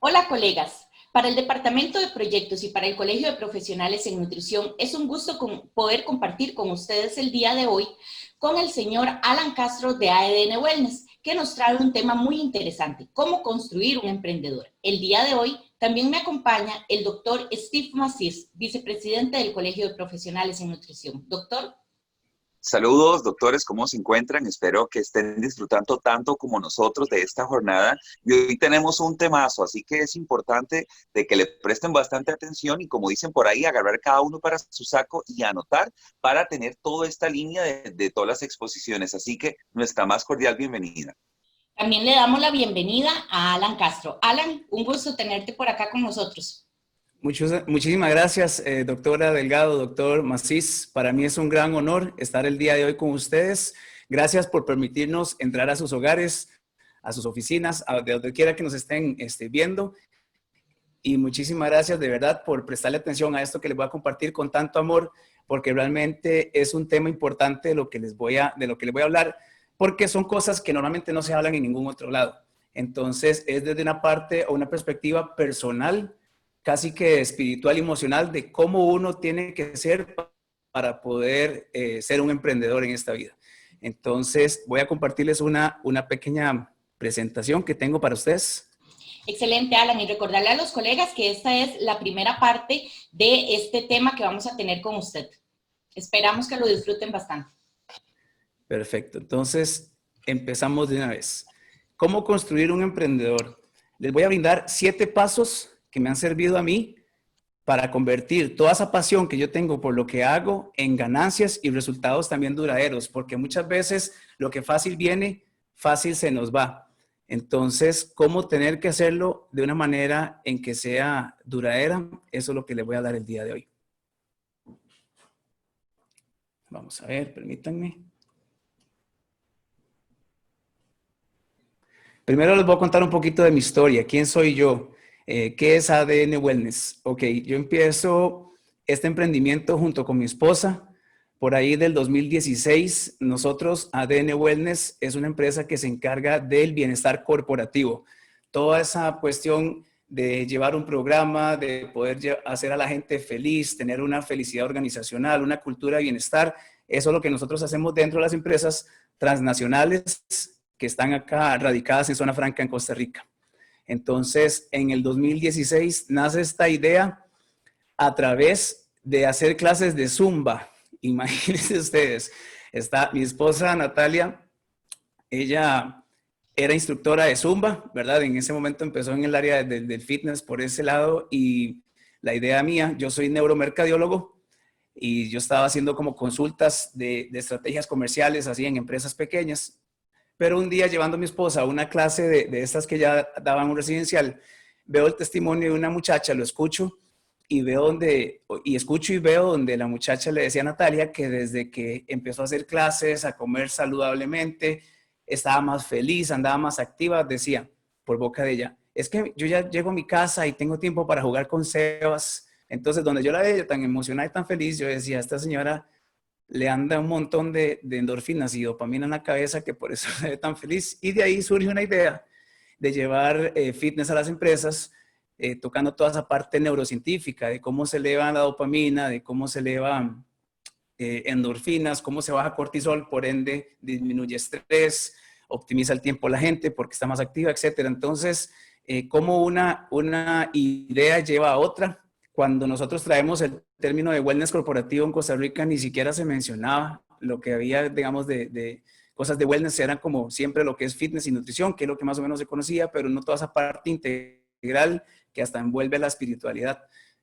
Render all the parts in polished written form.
Hola, colegas. Para el Departamento de Proyectos y para el Colegio de Profesionales en Nutrición, es un gusto poder compartir con ustedes el día de hoy con el señor Alan Castro de ADN Wellness, que nos trae un tema muy interesante: cómo construir un emprendedor. El día de hoy también me acompaña el doctor Steve Macís, vicepresidente del Colegio de Profesionales en Nutrición. Doctor. Saludos, doctores, ¿cómo se encuentran? Espero que estén disfrutando tanto como nosotros de esta jornada. Y hoy tenemos un temazo, así que es importante de que le presten bastante atención y, como dicen por ahí, agarrar cada uno para su saco y anotar para tener toda esta línea de todas las exposiciones. Así que nuestra más cordial bienvenida. También le damos la bienvenida a Alan Castro. Alan, un gusto tenerte por acá con nosotros. Muchísimas gracias, doctora Delgado, doctor Macís. Para mí es un gran honor estar el día de hoy con ustedes. Gracias por permitirnos entrar a sus hogares, a sus oficinas, de donde quiera que nos estén viendo. Y muchísimas gracias de verdad por prestarle atención a esto que les voy a compartir con tanto amor, porque realmente es un tema importante de lo que les voy a hablar, porque son cosas que normalmente no se hablan en ningún otro lado. Entonces, es desde una parte o una perspectiva personal, casi que espiritual y emocional, de cómo uno tiene que ser para poder ser un emprendedor en esta vida. Entonces, voy a compartirles una pequeña presentación que tengo para ustedes. Excelente, Alan, y recordarle a los colegas que esta es la primera parte de este tema que vamos a tener con usted. Esperamos que lo disfruten bastante. Perfecto, entonces empezamos de una vez. ¿Cómo construir un emprendedor? Les voy a brindar 7 pasos que me han servido a mí para convertir toda esa pasión que yo tengo por lo que hago en ganancias y resultados también duraderos, porque muchas veces lo que fácil viene, fácil se nos va. Entonces, ¿cómo tener que hacerlo de una manera en que sea duradera? Eso es lo que les voy a dar el día de hoy. Vamos a ver, permítanme. Primero les voy a contar un poquito de mi historia. ¿Quién soy yo? ¿Qué es ADN Wellness? Ok, yo empiezo este emprendimiento junto con mi esposa por ahí del 2016. Nosotros, ADN Wellness, es una empresa que se encarga del bienestar corporativo. Toda esa cuestión de llevar un programa, de poder hacer a la gente feliz, tener una felicidad organizacional, una cultura de bienestar, eso es lo que nosotros hacemos dentro de las empresas transnacionales que están acá radicadas en Zona Franca, en Costa Rica. Entonces, en el 2016 nace esta idea a través de hacer clases de Zumba. Imagínense ustedes, está mi esposa Natalia, ella era instructora de Zumba, ¿verdad? En ese momento empezó en el área del fitness por ese lado, y la idea mía, yo soy neuromercadiólogo y yo estaba haciendo como consultas de estrategias comerciales así en empresas pequeñas. Pero un día, llevando a mi esposa a una clase de estas que ya daban un residencial, veo el testimonio de una muchacha, lo escucho y escucho y veo donde la muchacha le decía a Natalia que desde que empezó a hacer clases, a comer saludablemente, estaba más feliz, andaba más activa. Decía por boca de ella: es que yo ya llego a mi casa y tengo tiempo para jugar con Sebas. Entonces, donde yo la veía tan emocionada y tan feliz, yo decía: esta señora le anda un montón de endorfinas y dopamina en la cabeza, que por eso se ve tan feliz. Y de ahí surge una idea de llevar fitness a las empresas, tocando toda esa parte neurocientífica de cómo se eleva la dopamina, de cómo se elevan endorfinas, cómo se baja cortisol, por ende disminuye estrés, optimiza el tiempo de la gente porque está más activa, etcétera. Entonces, cómo una idea lleva a otra. Cuando nosotros traemos el término de wellness corporativo en Costa Rica, ni siquiera se mencionaba lo que había, digamos, de cosas de wellness. Eran como siempre lo que es fitness y nutrición, que es lo que más o menos se conocía, pero no toda esa parte integral que hasta envuelve la espiritualidad.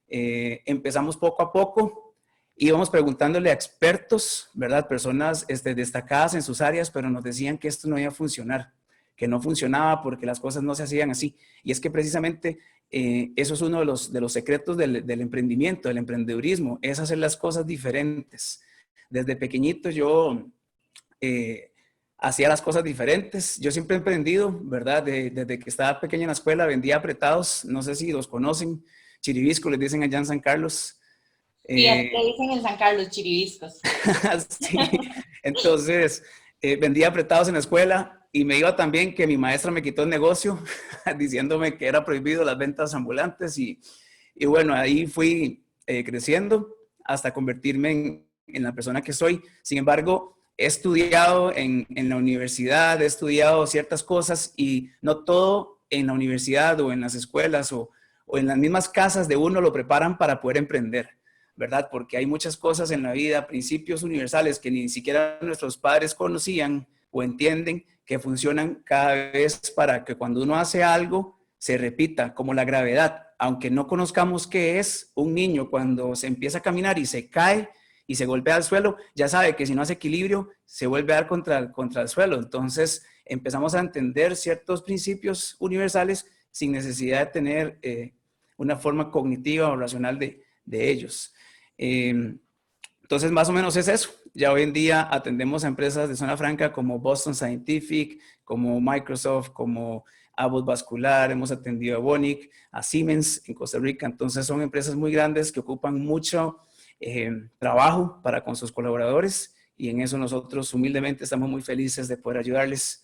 Empezamos poco a poco, íbamos preguntándole a expertos, ¿verdad? Personas destacadas en sus áreas, pero nos decían que esto no iba a funcionar, que no funcionaba porque las cosas no se hacían así. Y es que precisamente eso es uno de los secretos del emprendimiento, del emprendedurismo, es hacer las cosas diferentes. Desde pequeñito yo hacía las cosas diferentes. Yo siempre he emprendido, ¿verdad? Desde que estaba pequeña en la escuela vendía apretados, no sé si los conocen, chiribisco les dicen allá en San Carlos. Sí, así le dicen en San Carlos, chiribiscos. Sí. Entonces, vendía apretados en la escuela y me iba tan bien que mi maestra me quitó el negocio diciéndome que era prohibido las ventas ambulantes y bueno, ahí fui creciendo hasta convertirme en la persona que soy. Sin embargo, he estudiado en la universidad, he estudiado ciertas cosas y no todo en la universidad o en las escuelas o en las mismas casas de uno lo preparan para poder emprender, ¿verdad? Porque hay muchas cosas en la vida, principios universales que ni siquiera nuestros padres conocían o entienden, que funcionan cada vez para que cuando uno hace algo se repita, como la gravedad. Aunque no conozcamos qué es, un niño cuando se empieza a caminar y se cae y se golpea al suelo, ya sabe que si no hace equilibrio, se vuelve a dar contra el suelo. Entonces empezamos a entender ciertos principios universales sin necesidad de tener una forma cognitiva o racional de ellos. Entonces, más o menos es eso. Ya hoy en día atendemos a empresas de zona franca como Boston Scientific, como Microsoft, como Abbott Vascular, hemos atendido a Evonik, a Siemens en Costa Rica. Entonces, son empresas muy grandes que ocupan mucho trabajo para con sus colaboradores y en eso nosotros humildemente estamos muy felices de poder ayudarles.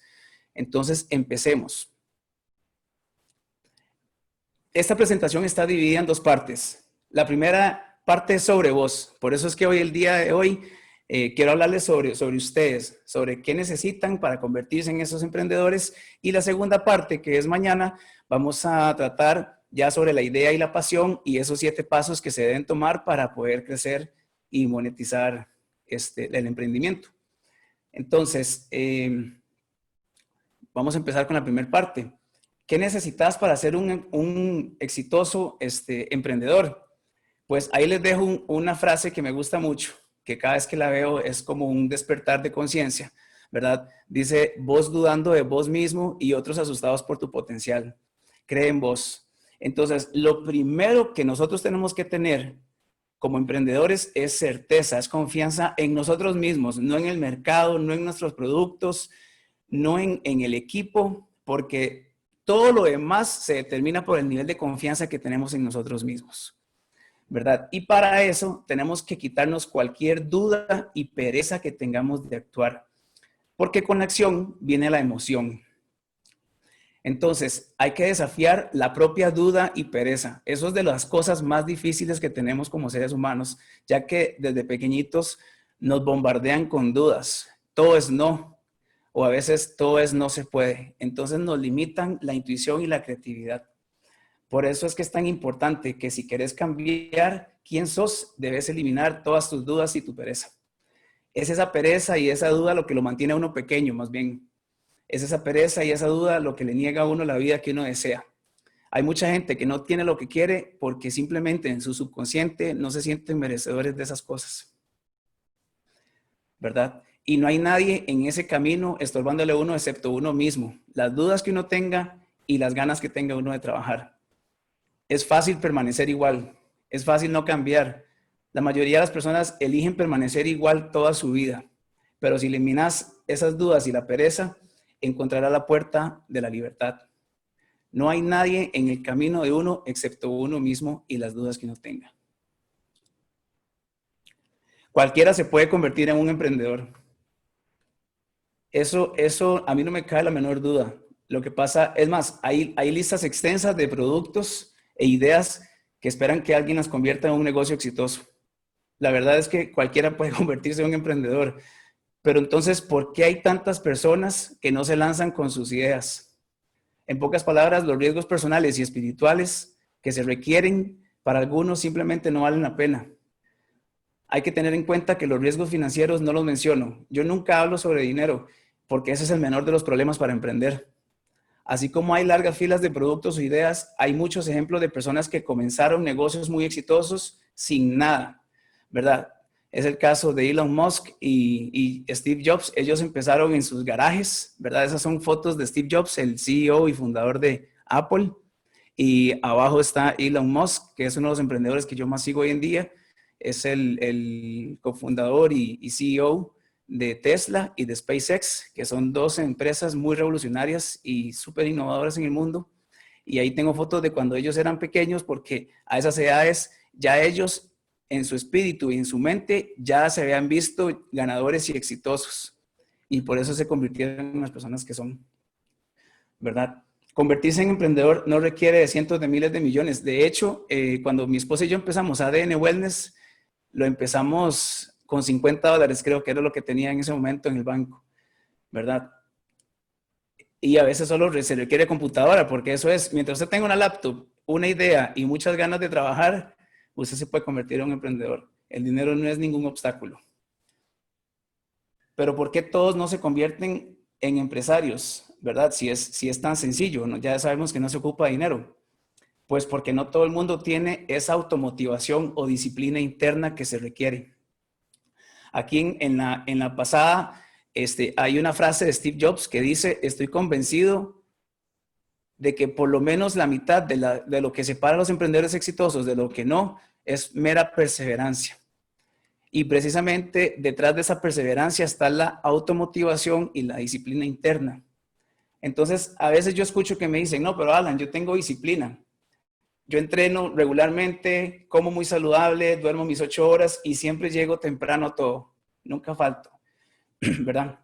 Entonces, empecemos. Esta presentación está dividida en dos partes. La primera parte es sobre vos. Por eso es que hoy, el día de hoy, quiero hablarles sobre ustedes, sobre qué necesitan para convertirse en esos emprendedores. Y la segunda parte, que es mañana, vamos a tratar ya sobre la idea y la pasión y esos 7 pasos que se deben tomar para poder crecer y monetizar el emprendimiento. Entonces, vamos a empezar con la primera parte. ¿Qué necesitas para ser un exitoso emprendedor? Pues ahí les dejo una frase que me gusta mucho, que cada vez que la veo es como un despertar de conciencia, ¿verdad? Dice, vos dudando de vos mismo y otros asustados por tu potencial. Cree en vos. Entonces, lo primero que nosotros tenemos que tener como emprendedores es certeza, es confianza en nosotros mismos, no en el mercado, no en nuestros productos, no en el equipo, porque todo lo demás se determina por el nivel de confianza que tenemos en nosotros mismos, ¿verdad? Y para eso tenemos que quitarnos cualquier duda y pereza que tengamos de actuar, porque con la acción viene la emoción. Entonces, hay que desafiar la propia duda y pereza. Eso es de las cosas más difíciles que tenemos como seres humanos, ya que desde pequeñitos nos bombardean con dudas. Todo es no, o a veces todo es no se puede. Entonces nos limitan la intuición y la creatividad. Por eso es que es tan importante que si querés cambiar quién sos, debes eliminar todas tus dudas y tu pereza. Es esa pereza y esa duda lo que lo mantiene a uno pequeño, más bien. Es esa pereza y esa duda lo que le niega a uno la vida que uno desea. Hay mucha gente que no tiene lo que quiere porque simplemente en su subconsciente no se sienten merecedores de esas cosas, ¿verdad? Y no hay nadie en ese camino estorbándole a uno excepto uno mismo. Las dudas que uno tenga y las ganas que tenga uno de trabajar. Es fácil permanecer igual, es fácil no cambiar. La mayoría de las personas eligen permanecer igual toda su vida, pero si eliminas esas dudas y la pereza, encontrarás la puerta de la libertad. No hay nadie en el camino de uno excepto uno mismo y las dudas que uno tenga. Cualquiera se puede convertir en un emprendedor. Eso a mí no me cabe la menor duda. Lo que pasa, es más, hay listas extensas de productos e ideas que esperan que alguien las convierta en un negocio exitoso. La verdad es que cualquiera puede convertirse en un emprendedor. Pero entonces, ¿por qué hay tantas personas que no se lanzan con sus ideas? En pocas palabras, los riesgos personales y espirituales que se requieren para algunos simplemente no valen la pena. Hay que tener en cuenta que los riesgos financieros no los menciono. Yo nunca hablo sobre dinero porque ese es el menor de los problemas para emprender. Así como hay largas filas de productos o ideas, hay muchos ejemplos de personas que comenzaron negocios muy exitosos sin nada, ¿verdad? Es el caso de Elon Musk y Steve Jobs. Ellos empezaron en sus garajes, ¿verdad? Esas son fotos de Steve Jobs, el CEO y fundador de Apple. Y abajo está Elon Musk, que es uno de los emprendedores que yo más sigo hoy en día. Es el cofundador y CEO de Tesla y de SpaceX, que son 2 empresas muy revolucionarias y súper innovadoras en el mundo. Y ahí tengo fotos de cuando ellos eran pequeños, porque a esas edades ya ellos en su espíritu y en su mente ya se habían visto ganadores y exitosos. Y por eso se convirtieron en las personas que son. ¿verdad? Convertirse en emprendedor no requiere de cientos de miles de millones. De hecho, cuando mi esposa y yo empezamos ADN Wellness, lo empezamos con $50, creo que era lo que tenía en ese momento en el banco, ¿verdad? Y a veces solo se requiere computadora, porque eso es, mientras usted tenga una laptop, una idea y muchas ganas de trabajar, usted se puede convertir en un emprendedor. El dinero no es ningún obstáculo. Pero ¿por qué todos no se convierten en empresarios, verdad? Si es tan sencillo, ¿no? Ya sabemos que no se ocupa de dinero. Pues porque no todo el mundo tiene esa automotivación o disciplina interna que se requiere. Aquí en la pasada hay una frase de Steve Jobs que dice: estoy convencido de que por lo menos la mitad de lo que separa a los emprendedores exitosos de lo que no es mera perseverancia. Y precisamente detrás de esa perseverancia está la automotivación y la disciplina interna. Entonces, a veces yo escucho que me dicen: no, pero Alan, yo tengo disciplina. Yo entreno regularmente, como muy saludable, duermo mis 8 horas y siempre llego temprano a todo. Nunca falto, ¿verdad?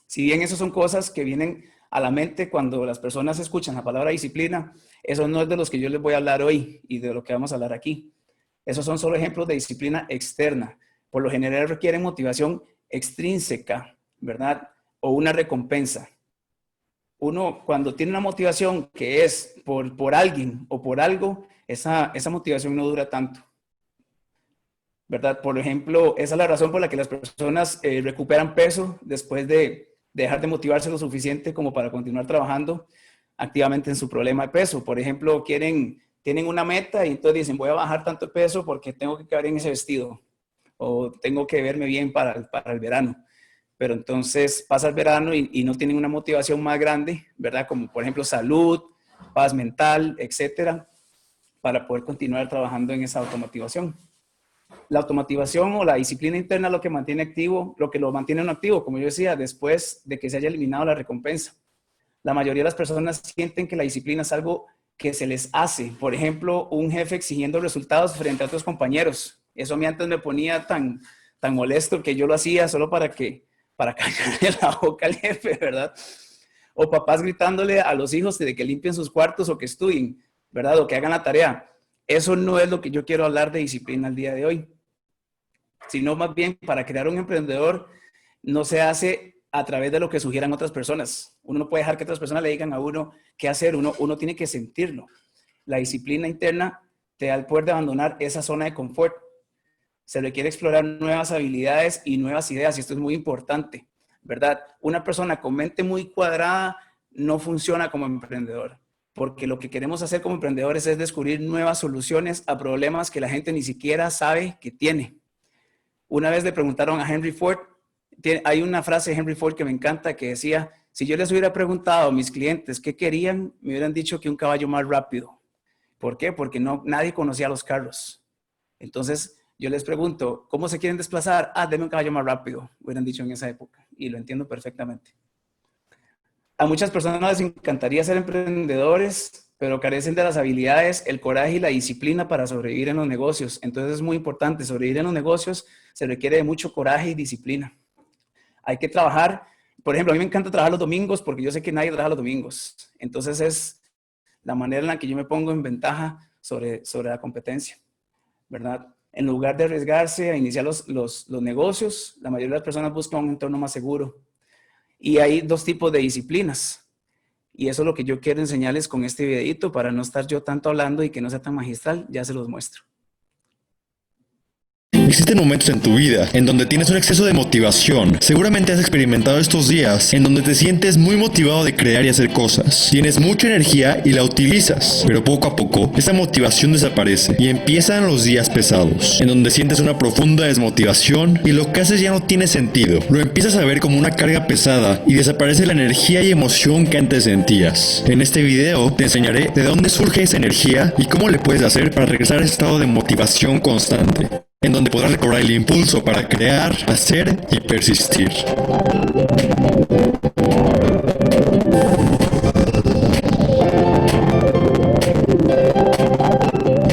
Si bien esas son cosas que vienen a la mente cuando las personas escuchan la palabra disciplina, eso no es de los que yo les voy a hablar hoy y de lo que vamos a hablar aquí. Esos son solo ejemplos de disciplina externa. Por lo general requieren motivación extrínseca, ¿verdad? O una recompensa. Uno, cuando tiene una motivación que es por alguien o por algo, esa motivación no dura tanto, ¿verdad? Por ejemplo, esa es la razón por la que las personas recuperan peso después de dejar de motivarse lo suficiente como para continuar trabajando activamente en su problema de peso. Por ejemplo, tienen una meta y entonces dicen: voy a bajar tanto peso porque tengo que caber en ese vestido o tengo que verme bien para el verano. Pero entonces pasa el verano y no tienen una motivación más grande, ¿verdad? Como por ejemplo salud, paz mental, etcétera, para poder continuar trabajando en esa automotivación. La automotivación o la disciplina interna es lo que mantiene activo, lo que lo mantiene uno activo, como yo decía, después de que se haya eliminado la recompensa. La mayoría de las personas sienten que la disciplina es algo que se les hace. Por ejemplo, un jefe exigiendo resultados frente a otros compañeros. Eso a mí antes me ponía tan molesto que yo lo hacía solo para callarle la boca al jefe, ¿verdad? O papás gritándole a los hijos de que limpien sus cuartos o que estudien, ¿verdad? O que hagan la tarea. Eso no es lo que yo quiero hablar de disciplina el día de hoy. Sino más bien, para crear un emprendedor no se hace a través de lo que sugieran otras personas. Uno no puede dejar que otras personas le digan a uno qué hacer. Uno tiene que sentirlo. La disciplina interna te da el poder de abandonar esa zona de confort. Se requiere explorar nuevas habilidades y nuevas ideas, y esto es muy importante, ¿verdad? Una persona con mente muy cuadrada no funciona como emprendedor, porque lo que queremos hacer como emprendedores es descubrir nuevas soluciones a problemas que la gente ni siquiera sabe que tiene. Una vez le preguntaron a Henry Ford, hay una frase de Henry Ford que me encanta que decía: si yo les hubiera preguntado a mis clientes qué querían, me hubieran dicho que un caballo más rápido. ¿Por qué? Porque nadie conocía los carros. Entonces, yo les pregunto: ¿cómo se quieren desplazar? Deme un caballo más rápido, hubieran dicho en esa época, y lo entiendo perfectamente. A muchas personas les encantaría ser emprendedores, pero carecen de las habilidades, el coraje y la disciplina para sobrevivir en los negocios. Entonces es muy importante, sobrevivir en los negocios se requiere de mucho coraje y disciplina. Hay que trabajar, por ejemplo, a mí me encanta trabajar los domingos porque yo sé que nadie trabaja los domingos. Entonces es la manera en la que yo me pongo en ventaja sobre la competencia, ¿verdad? En lugar de arriesgarse a iniciar los negocios, la mayoría de las personas buscan un entorno más seguro. Y hay 2 tipos de disciplinas. Y eso es lo que yo quiero enseñarles con este videito para no estar yo tanto hablando y que no sea tan magistral. Ya se los muestro. Existen momentos en tu vida en donde tienes un exceso de motivación. Seguramente has experimentado estos días en donde te sientes muy motivado de crear y hacer cosas. Tienes mucha energía y la utilizas, pero poco a poco esa motivación desaparece y empiezan los días pesados, en donde sientes una profunda desmotivación y lo que haces ya no tiene sentido. Lo empiezas a ver como una carga pesada y desaparece la energía y emoción que antes sentías. En este video te enseñaré de dónde surge esa energía y cómo le puedes hacer para regresar a ese estado de motivación constante, en donde podrás recobrar el impulso para crear, hacer y persistir.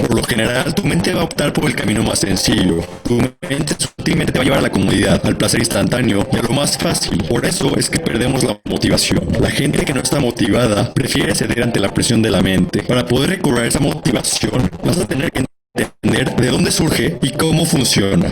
Por lo general, tu mente va a optar por el camino más sencillo. Tu mente sutilmente te va a llevar a la comodidad, al placer instantáneo y a lo más fácil. Por eso es que perdemos la motivación. La gente que no está motivada prefiere ceder ante la presión de la mente. Para poder recobrar esa motivación, vas a tener que entender de dónde surge y cómo funciona.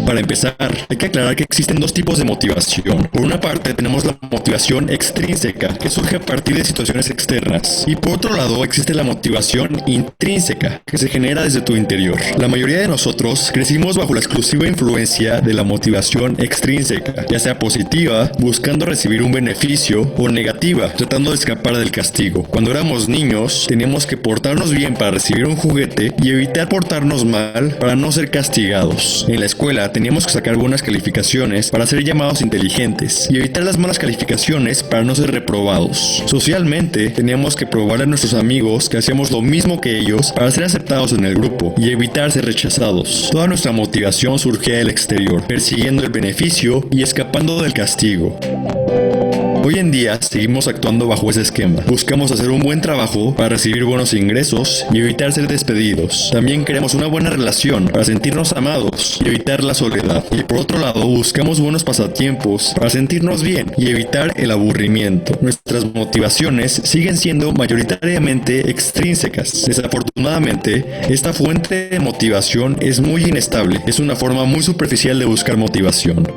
Para empezar, hay que aclarar que existen dos tipos de motivación. Por una parte, tenemos la motivación extrínseca, que surge a partir de situaciones externas. Y por otro lado, existe la motivación intrínseca, que se genera desde tu interior. La mayoría de nosotros crecimos bajo la exclusiva influencia de la motivación extrínseca, ya sea positiva, buscando recibir un beneficio, o negativa, tratando de escapar del castigo. Cuando éramos niños, teníamos que portarnos bien para recibir un juguete y evitar portarnos mal para no ser castigados. En la escuela teníamos que sacar buenas calificaciones para ser llamados inteligentes y evitar las malas calificaciones para no ser reprobados. Socialmente teníamos que probarle a nuestros amigos que hacíamos lo mismo que ellos para ser aceptados en el grupo y evitar ser rechazados. Toda nuestra motivación surgía del exterior, persiguiendo el beneficio y escapando del castigo. Hoy en día seguimos actuando bajo ese esquema. Buscamos hacer un buen trabajo para recibir buenos ingresos y evitar ser despedidos. También queremos una buena relación para sentirnos amados y evitar la soledad. Y por otro lado, buscamos buenos pasatiempos para sentirnos bien y evitar el aburrimiento. Nuestras motivaciones siguen siendo mayoritariamente extrínsecas. Desafortunadamente, esta fuente de motivación es muy inestable. Es una forma muy superficial de buscar motivación.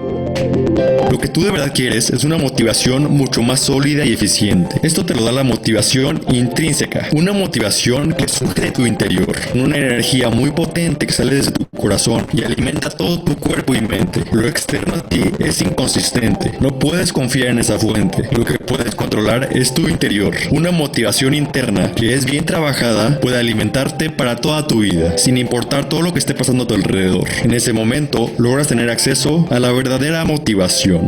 Lo que tú de verdad quieres es una motivación mucho más sólida y eficiente. Esto te lo da la motivación intrínseca, una motivación que surge de tu interior, una energía muy potente que sale desde tu corazón y alimenta todo tu cuerpo y mente. Lo externo a ti es inconsistente, no puedes confiar en esa fuente. Lo que puedes controlar es tu interior. Una motivación interna que es bien trabajada puede alimentarte para toda tu vida, sin importar todo lo que esté pasando a tu alrededor. En ese momento logras tener acceso a la verdadera motivación.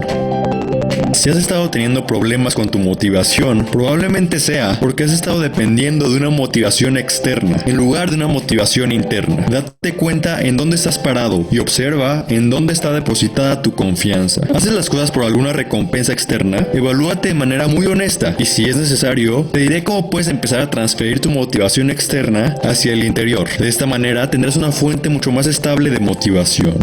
Si has estado teniendo problemas con tu motivación, probablemente sea porque has estado dependiendo de una motivación externa en lugar de una motivación interna. Date cuenta en dónde estás parado y observa en dónde está depositada tu confianza. ¿Haces las cosas por alguna recompensa externa? Evalúate de manera muy honesta y si es necesario, te diré cómo puedes empezar a transferir tu motivación externa hacia el interior. De esta manera tendrás una fuente mucho más estable de motivación.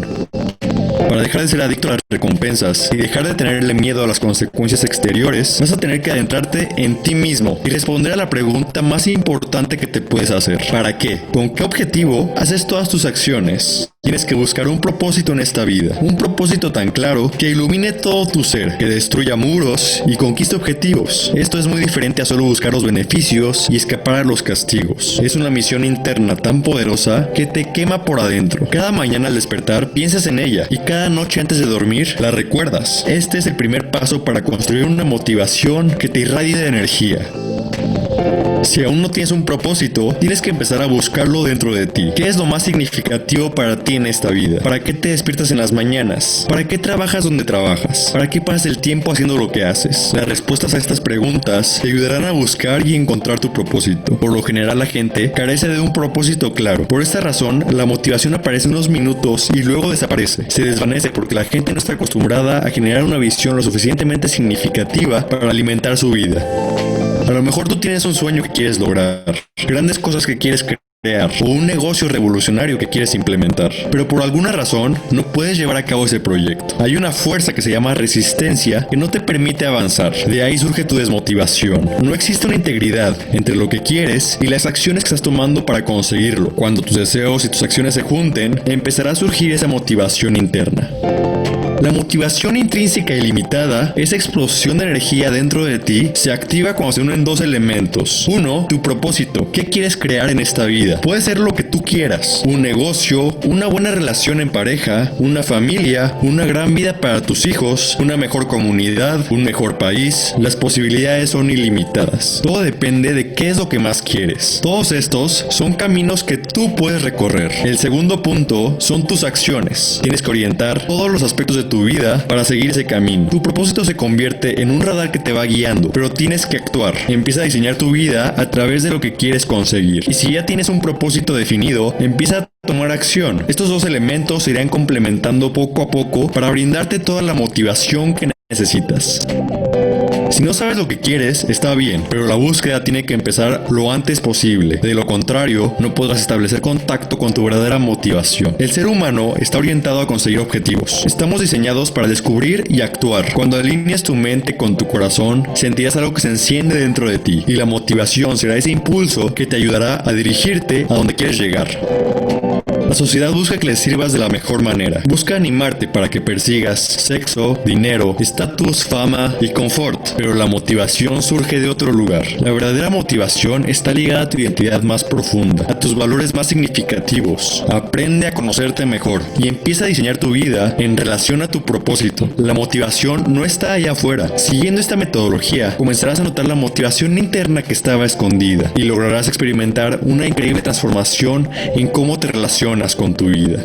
Para dejar de ser adicto a las recompensas y dejar de tenerle miedo a las consecuencias exteriores, vas a tener que adentrarte en ti mismo y responder a la pregunta más importante que te puedes hacer. ¿Para qué? ¿Con qué objetivo haces todas tus acciones? Tienes que buscar un propósito en esta vida, un propósito tan claro que ilumine todo tu ser, que destruya muros y conquiste objetivos. Esto es muy diferente a solo buscar los beneficios y escapar a los castigos. Es una misión interna tan poderosa que te quema por adentro. Cada mañana al despertar piensas en ella y cada noche antes de dormir la recuerdas. Este es el primer paso para construir una motivación que te irradie de energía. Si aún no tienes un propósito, tienes que empezar a buscarlo dentro de ti. ¿Qué es lo más significativo para ti en esta vida? ¿Para qué te despiertas en las mañanas? ¿Para qué trabajas donde trabajas? ¿Para qué pasas el tiempo haciendo lo que haces? Las respuestas a estas preguntas te ayudarán a buscar y encontrar tu propósito. Por lo general, la gente carece de un propósito claro. Por esta razón, la motivación aparece unos minutos y luego desaparece. Se desvanece porque la gente no está acostumbrada a generar una visión lo suficientemente significativa para alimentar su vida. A lo mejor tú tienes un sueño que quieres lograr, grandes cosas que quieres crear o un negocio revolucionario que quieres implementar, pero por alguna razón no puedes llevar a cabo ese proyecto. Hay una fuerza que se llama resistencia que no te permite avanzar. De ahí surge tu desmotivación. No existe una integridad entre lo que quieres y las acciones que estás tomando para conseguirlo. Cuando tus deseos y tus acciones se junten, empezará a surgir esa motivación interna. La motivación intrínseca ilimitada, esa explosión de energía dentro de ti, se activa cuando se unen dos elementos. Uno, tu propósito. ¿Qué quieres crear en esta vida? Puede ser lo que tú quieras. Un negocio, una buena relación en pareja, una familia, una gran vida para tus hijos, una mejor comunidad, un mejor país. Las posibilidades son ilimitadas. Todo depende de qué es lo que más quieres. Todos estos son caminos que tú puedes recorrer. El segundo punto son tus acciones. Tienes que orientar todos los aspectos de tu vida para seguir ese camino. Tu propósito se convierte en un radar que te va guiando, pero tienes que actuar. Empieza a diseñar tu vida a través de lo que quieres conseguir. Y si ya tienes un propósito definido, empieza a tomar acción. Estos dos elementos se irán complementando poco a poco para brindarte toda la motivación que necesitas. Si no sabes lo que quieres, está bien, pero la búsqueda tiene que empezar lo antes posible. De lo contrario, no podrás establecer contacto con tu verdadera motivación. El ser humano está orientado a conseguir objetivos. Estamos diseñados para descubrir y actuar. Cuando alineas tu mente con tu corazón, sentirás algo que se enciende dentro de ti, y la motivación será ese impulso que te ayudará a dirigirte a donde quieres llegar. La sociedad busca que les sirvas de la mejor manera. Busca animarte para que persigas sexo, dinero, estatus, fama y confort. Pero la motivación surge de otro lugar. La verdadera motivación está ligada a tu identidad más profunda, a tus valores más significativos. Aprende a conocerte mejor y empieza a diseñar tu vida en relación a tu propósito. La motivación no está allá afuera. Siguiendo esta metodología, comenzarás a notar la motivación interna que estaba escondida y lograrás experimentar una increíble transformación en cómo te relacionas con tu vida.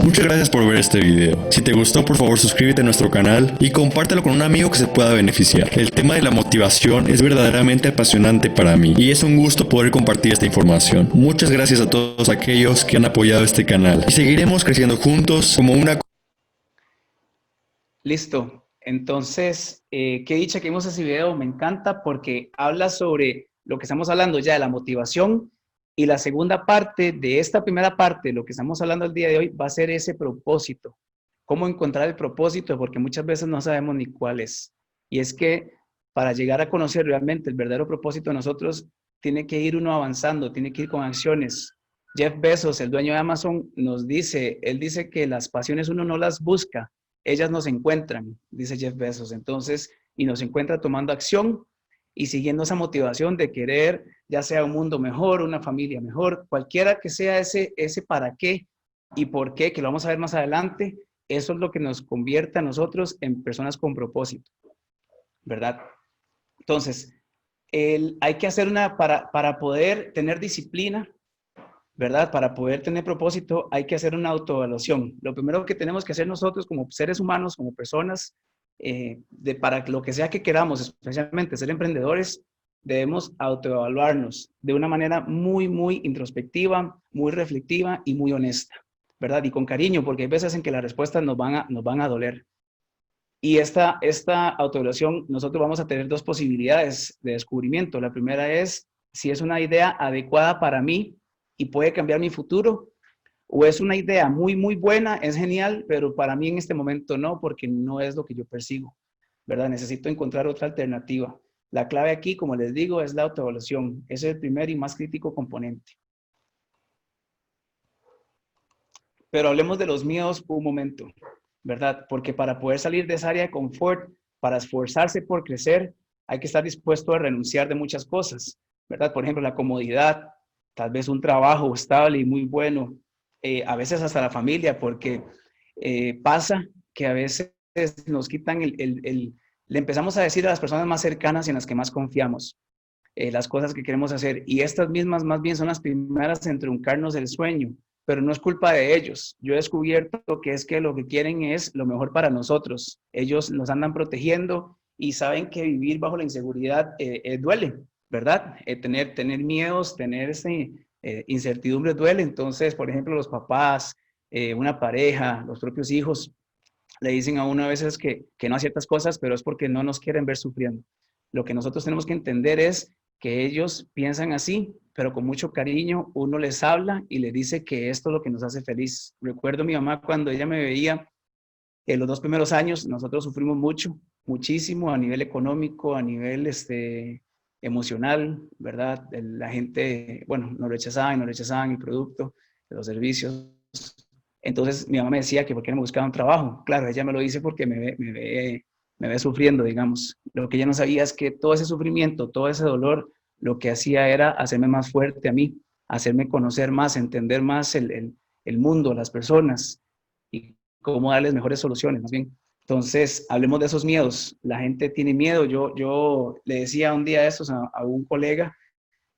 Muchas gracias por ver este video. Si te gustó, por favor suscríbete a nuestro canal y compártelo con un amigo que se pueda beneficiar. El tema de la motivación es verdaderamente apasionante para mí y es un gusto poder compartir esta información. Muchas gracias a todos aquellos que han apoyado este canal y seguiremos creciendo juntos como una... Listo. Entonces, qué dicha que vimos ese video. Me encanta porque habla sobre lo que estamos hablando ya de la motivación. Y la segunda parte de esta primera parte, lo que estamos hablando el día de hoy, va a ser ese propósito. ¿Cómo encontrar el propósito? Porque muchas veces no sabemos ni cuál es. Y es que para llegar a conocer realmente el verdadero propósito de nosotros, tiene que ir uno avanzando, tiene que ir con acciones. Jeff Bezos, el dueño de Amazon, nos dice, él dice que las pasiones uno no las busca, ellas nos encuentran, dice Jeff Bezos. Entonces, y nos encuentra tomando acción y siguiendo esa motivación de querer, ya sea un mundo mejor, una familia mejor, cualquiera que sea ese para qué y por qué, que lo vamos a ver más adelante, eso es lo que nos convierte a nosotros en personas con propósito, ¿verdad? Entonces, hay que hacer para poder tener disciplina, ¿verdad? Para poder tener propósito, hay que hacer una autoevaluación. Lo primero que tenemos que hacer nosotros como seres humanos, como personas, para lo que sea que queramos, especialmente ser emprendedores, debemos autoevaluarnos de una manera muy, muy introspectiva, muy reflexiva y muy honesta, ¿verdad? Y con cariño, porque hay veces en que las respuestas nos van a doler. Y esta autoevaluación, nosotros vamos a tener dos posibilidades de descubrimiento. La primera es si es una idea adecuada para mí y puede cambiar mi futuro, o es una idea muy, muy buena, es genial, pero para mí en este momento no, porque no es lo que yo persigo, ¿verdad? Necesito encontrar otra alternativa. La clave aquí, como les digo, es la autoevaluación. Ese es el primer y más crítico componente. Pero hablemos de los miedos un momento, ¿verdad? Porque para poder salir de esa área de confort, para esforzarse por crecer, hay que estar dispuesto a renunciar de muchas cosas, ¿verdad? Por ejemplo, la comodidad, tal vez un trabajo estable y muy bueno, a veces hasta la familia, porque pasa que a veces nos quitan le empezamos a decir a las personas más cercanas y en las que más confiamos las cosas que queremos hacer, y estas mismas más bien son las primeras en truncarnos el sueño, pero no es culpa de ellos. Yo he descubierto que es que lo que quieren es lo mejor para nosotros. Ellos nos andan protegiendo y saben que vivir bajo la inseguridad duele, ¿verdad? Tener miedos, tener incertidumbre duele. Entonces, por ejemplo, los papás, una pareja, los propios hijos, le dicen a uno a veces que no a ciertas cosas, pero es porque no nos quieren ver sufriendo. Lo que nosotros tenemos que entender es que ellos piensan así, pero con mucho cariño uno les habla y les dice que esto es lo que nos hace feliz. Recuerdo a mi mamá cuando ella me veía, en los 2 primeros años nosotros sufrimos muchísimo a nivel económico, a nivel emocional, ¿verdad? La gente, bueno, nos rechazaban el producto, los servicios. Entonces mi mamá me decía que por qué no me buscaba un trabajo. Claro, ella me lo dice porque me ve sufriendo, digamos. Lo que ella no sabía es que todo ese sufrimiento, todo ese dolor, lo que hacía era hacerme más fuerte a mí, hacerme conocer más, entender más el mundo, las personas y cómo darles mejores soluciones, más bien. Entonces, hablemos de esos miedos. La gente tiene miedo. Yo le decía un día estos a un colega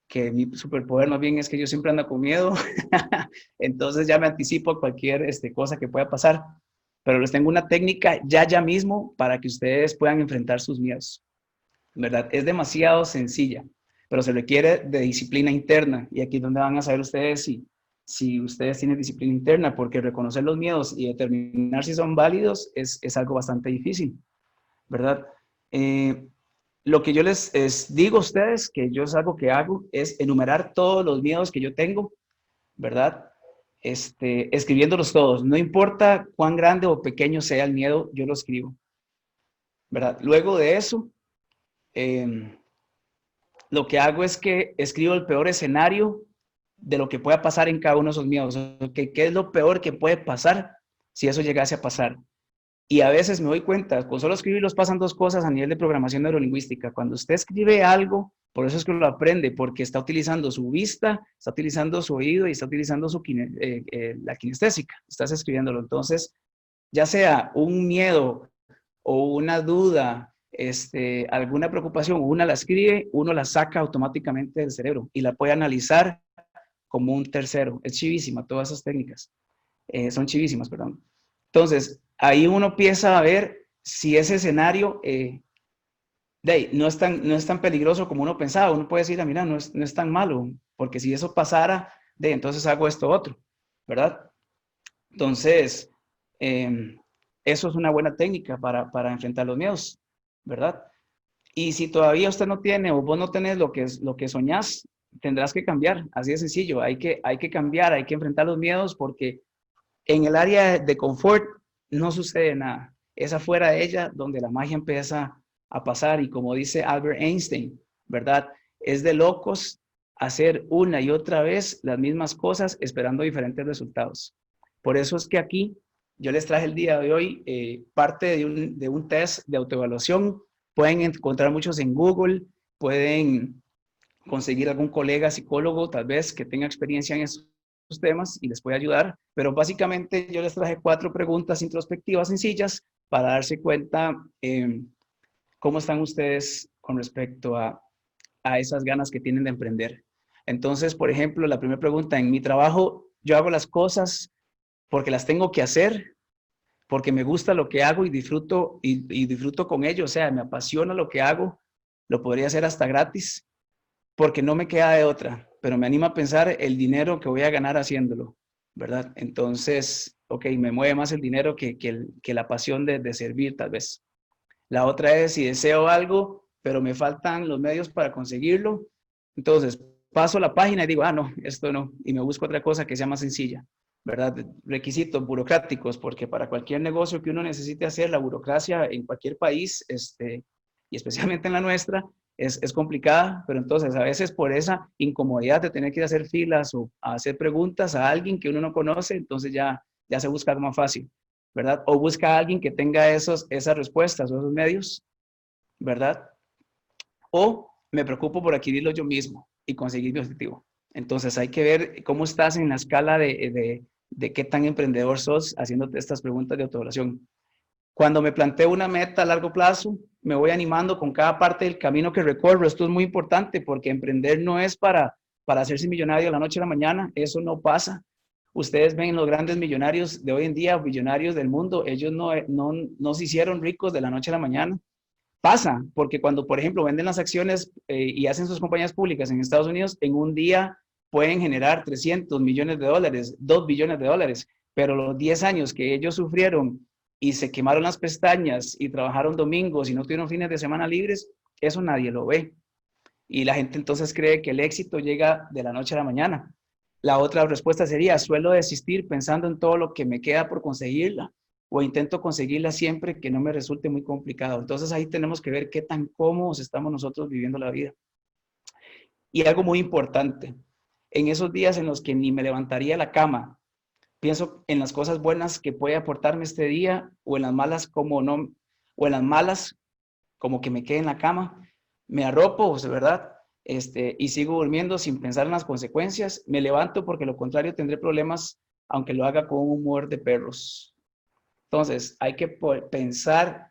que mi superpoder más bien es que yo siempre ando con miedo. Entonces ya me anticipo a cualquier cosa que pueda pasar. Pero les tengo una técnica ya mismo para que ustedes puedan enfrentar sus miedos, ¿verdad? Es demasiado sencilla, pero se requiere de disciplina interna. Y aquí es donde van a saber ustedes si ustedes tienen disciplina interna, porque reconocer los miedos y determinar si son válidos es algo bastante difícil, ¿verdad? Lo que yo les digo a ustedes, que yo es algo que hago, es enumerar todos los miedos que yo tengo, ¿verdad? Escribiéndolos todos. No importa cuán grande o pequeño sea el miedo, yo lo escribo, ¿verdad? Luego de eso, lo que hago es que escribo el peor escenario de lo que pueda pasar en cada uno de esos miedos. ¿Qué es lo peor que puede pasar si eso llegase a pasar? Y a veces me doy cuenta, con solo escribirlos pasan dos cosas a nivel de programación neurolingüística. Cuando usted escribe algo, por eso es que lo aprende, porque está utilizando su vista, está utilizando su oído y está utilizando la kinestésica. Estás escribiéndolo. Entonces, ya sea un miedo o una duda, alguna preocupación, una la escribe, uno la saca automáticamente del cerebro y la puede analizar como un tercero. Es chivísima, todas esas técnicas. Son chivísimas, perdón. Entonces, ahí uno empieza a ver si ese escenario no es tan peligroso como uno pensaba. Uno puede decir, mira, no es tan malo, porque si eso pasara, entonces hago esto otro, ¿verdad? Entonces, eso es una buena técnica para enfrentar los miedos, ¿verdad? Y si todavía usted no tiene o vos no tenés lo que soñás, tendrás que cambiar, así de sencillo. Hay que cambiar, hay que enfrentar los miedos porque en el área de confort no sucede nada. Es afuera de ella donde la magia empieza a pasar y como dice Albert Einstein, ¿verdad? Es de locos hacer una y otra vez las mismas cosas esperando diferentes resultados. Por eso es que aquí yo les traje el día de hoy parte de un test de autoevaluación. Pueden encontrar muchos en Google, pueden conseguir algún colega psicólogo tal vez que tenga experiencia en estos temas y les puede ayudar, pero básicamente yo les traje 4 preguntas introspectivas sencillas para darse cuenta cómo están ustedes con respecto a esas ganas que tienen de emprender. Entonces, por ejemplo, la primera pregunta, en mi trabajo, yo hago las cosas porque las tengo que hacer, porque me gusta lo que hago y disfruto con ello, o sea, me apasiona lo que hago, lo podría hacer hasta gratis, porque no me queda de otra, pero me anima a pensar el dinero que voy a ganar haciéndolo, ¿verdad? Entonces, ok, me mueve más el dinero que la pasión de servir, tal vez. La otra es si deseo algo, pero me faltan los medios para conseguirlo, entonces paso la página y digo, no, esto no, y me busco otra cosa que sea más sencilla, ¿verdad? Requisitos burocráticos, porque para cualquier negocio que uno necesite hacer, la burocracia en cualquier país, y especialmente en la nuestra, es complicada, pero entonces a veces por esa incomodidad de tener que ir a hacer filas o a hacer preguntas a alguien que uno no conoce, entonces ya se busca algo más fácil, ¿verdad? O busca a alguien que tenga esas respuestas o esos medios, ¿verdad? O me preocupo por adquirirlo yo mismo y conseguir mi objetivo. Entonces hay que ver cómo estás en la escala de qué tan emprendedor sos haciéndote estas preguntas de autoevaluación. Cuando me planteo una meta a largo plazo, me voy animando con cada parte del camino que recorro. Esto es muy importante porque emprender no es para hacerse millonario de la noche a la mañana. Eso no pasa. Ustedes ven los grandes millonarios de hoy en día, millonarios del mundo, ellos no se hicieron ricos de la noche a la mañana. Pasa, porque cuando, por ejemplo, venden las acciones y hacen sus compañías públicas en Estados Unidos, en un día pueden generar 300 millones de dólares, 2 billones de dólares, pero los 10 años que ellos sufrieron y se quemaron las pestañas y trabajaron domingos y no tuvieron fines de semana libres, eso nadie lo ve. Y la gente entonces cree que el éxito llega de la noche a la mañana. La otra respuesta sería, suelo desistir pensando en todo lo que me queda por conseguirla o intento conseguirla siempre que no me resulte muy complicado. Entonces ahí tenemos que ver qué tan cómodos estamos nosotros viviendo la vida. Y algo muy importante, en esos días en los que ni me levantaría de la cama, pienso en las cosas buenas que puede aportarme este día o en las malas como que me quede en la cama, me arropo, ¿verdad? Y sigo durmiendo sin pensar en las consecuencias, me levanto porque lo contrario tendré problemas aunque lo haga con un humor de perros. Entonces, hay que pensar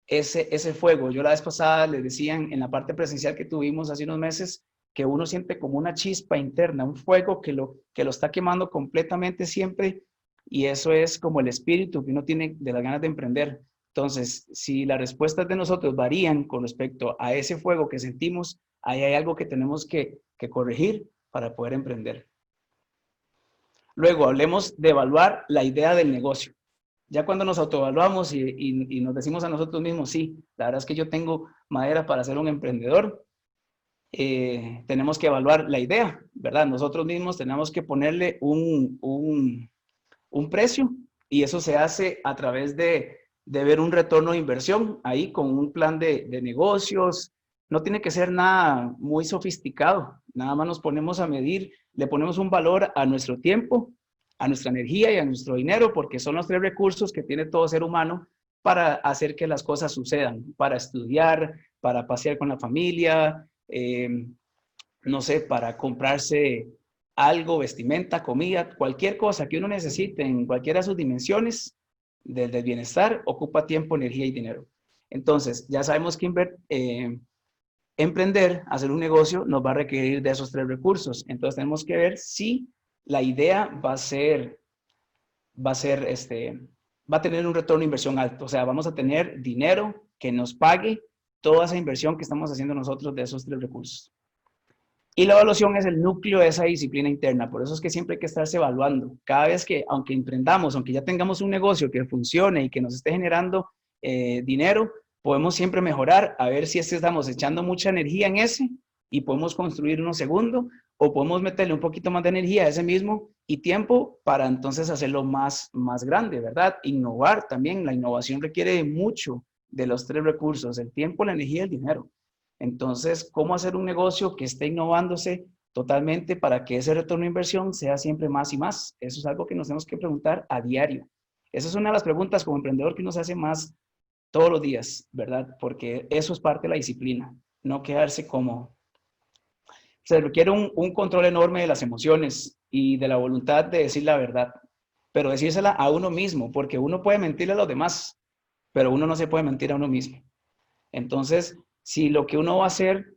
ese fuego. Yo la vez pasada les decía en la parte presencial que tuvimos hace unos meses que uno siente como una chispa interna, un fuego que lo está quemando completamente siempre y eso es como el espíritu que uno tiene de las ganas de emprender. Entonces, si las respuestas de nosotros varían con respecto a ese fuego que sentimos, ahí hay algo que tenemos que corregir para poder emprender. Luego, hablemos de evaluar la idea del negocio. Ya cuando nos autoevaluamos y nos decimos a nosotros mismos, sí, la verdad es que yo tengo madera para ser un emprendedor, tenemos que evaluar la idea, ¿verdad? Nosotros mismos tenemos que ponerle un precio y eso se hace a través de ver un retorno de inversión ahí con un plan de negocios. No tiene que ser nada muy sofisticado, nada más nos ponemos a medir, le ponemos un valor a nuestro tiempo, a nuestra energía y a nuestro dinero, porque son los 3 recursos que tiene todo ser humano para hacer que las cosas sucedan, para estudiar, para pasear con la familia, no sé, para comprarse algo, vestimenta, comida, cualquier cosa que uno necesite en cualquiera de sus dimensiones del bienestar, ocupa tiempo, energía y dinero. Entonces, ya sabemos que emprender, hacer un negocio, nos va a requerir de esos 3 recursos. Entonces, tenemos que ver si la idea va a tener un retorno de inversión alto. O sea, vamos a tener dinero que nos pague toda esa inversión que estamos haciendo nosotros de esos 3 recursos. Y la evaluación es el núcleo de esa disciplina interna. Por eso es que siempre hay que estarse evaluando. Cada vez que, aunque emprendamos, aunque ya tengamos un negocio que funcione y que nos esté generando dinero, podemos siempre mejorar, a ver si estamos echando mucha energía en ese y podemos construir uno segundo, o podemos meterle un poquito más de energía a ese mismo y tiempo para entonces hacerlo más grande, ¿verdad? Innovar también. La innovación requiere mucho de los 3 recursos: el tiempo, la energía y el dinero. Entonces, ¿cómo hacer un negocio que esté innovándose totalmente para que ese retorno de inversión sea siempre más y más? Eso es algo que nos tenemos que preguntar a diario. Esa es una de las preguntas como emprendedor que uno se hace más todos los días, ¿verdad? Porque eso es parte de la disciplina, no quedarse como... Se requiere un control enorme de las emociones y de la voluntad de decir la verdad, pero decírsela a uno mismo, porque uno puede mentirle a los demás, pero uno no se puede mentir a uno mismo. Entonces, si lo que uno va a hacer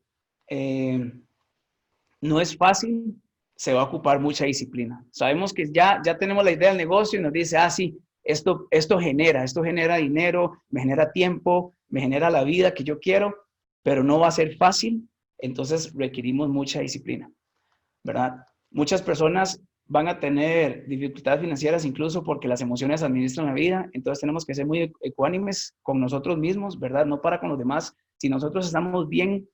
no es fácil, se va a ocupar mucha disciplina. Sabemos que ya tenemos la idea del negocio y nos dice, sí, esto genera dinero, me genera tiempo, me genera la vida que yo quiero, pero no va a ser fácil, entonces requerimos mucha disciplina, ¿verdad? Muchas personas van a tener dificultades financieras incluso porque las emociones administran la vida, entonces tenemos que ser muy ecuánimes con nosotros mismos, ¿verdad? No para con los demás. Si nosotros estamos bien,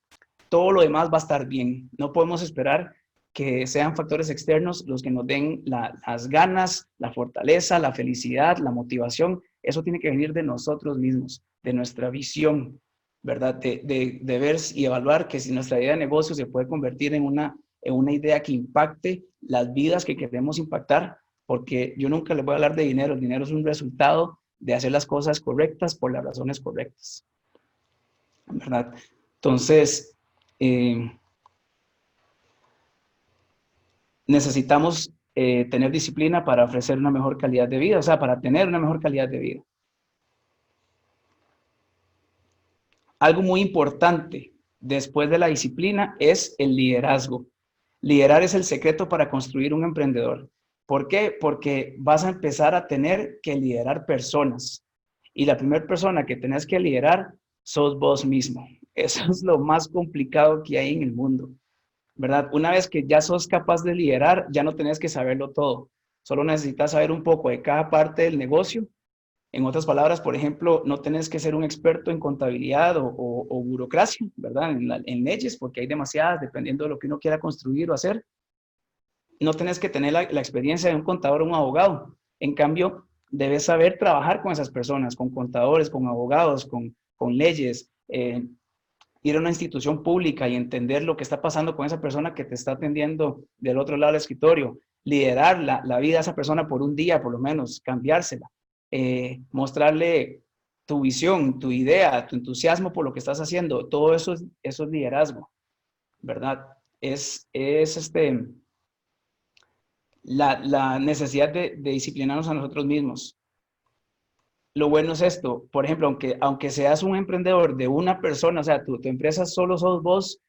todo lo demás va a estar bien. No podemos esperar que sean factores externos los que nos den las ganas, la fortaleza, la felicidad, la motivación. Eso tiene que venir de nosotros mismos, de nuestra visión, ¿verdad? De ver y evaluar que si nuestra idea de negocio se puede convertir en una idea que impacte las vidas que queremos impactar, porque yo nunca les voy a hablar de dinero. El dinero es un resultado de hacer las cosas correctas por las razones correctas, ¿verdad? Entonces, necesitamos tener disciplina para ofrecer una mejor calidad de vida, o sea, para tener una mejor calidad de vida. Algo muy importante después de la disciplina es el liderazgo. Liderar es el secreto para construir un emprendedor. ¿Por qué? Porque vas a empezar a tener que liderar personas. Y la primera persona que tenés que liderar sos vos mismo. Eso es lo más complicado que hay en el mundo, ¿verdad? Una vez que ya sos capaz de liderar, ya no tenés que saberlo todo. Solo necesitas saber un poco de cada parte del negocio. En otras palabras, por ejemplo, no tenés que ser un experto en contabilidad o burocracia, ¿verdad? En leyes, porque hay demasiadas, dependiendo de lo que uno quiera construir o hacer. No tenés que tener la experiencia de un contador o un abogado. En cambio, debes saber trabajar con esas personas, con contadores, con abogados, con leyes, ir a una institución pública y entender lo que está pasando con esa persona que te está atendiendo del otro lado del escritorio, liderar la vida de esa persona por un día, por lo menos, cambiársela, mostrarle tu visión, tu idea, tu entusiasmo por lo que estás haciendo. Todo eso es liderazgo, ¿verdad? Es la necesidad de disciplinarnos a nosotros mismos. Lo bueno es esto, por ejemplo, aunque seas un emprendedor de una persona, o sea, tu empresa solo sos vos,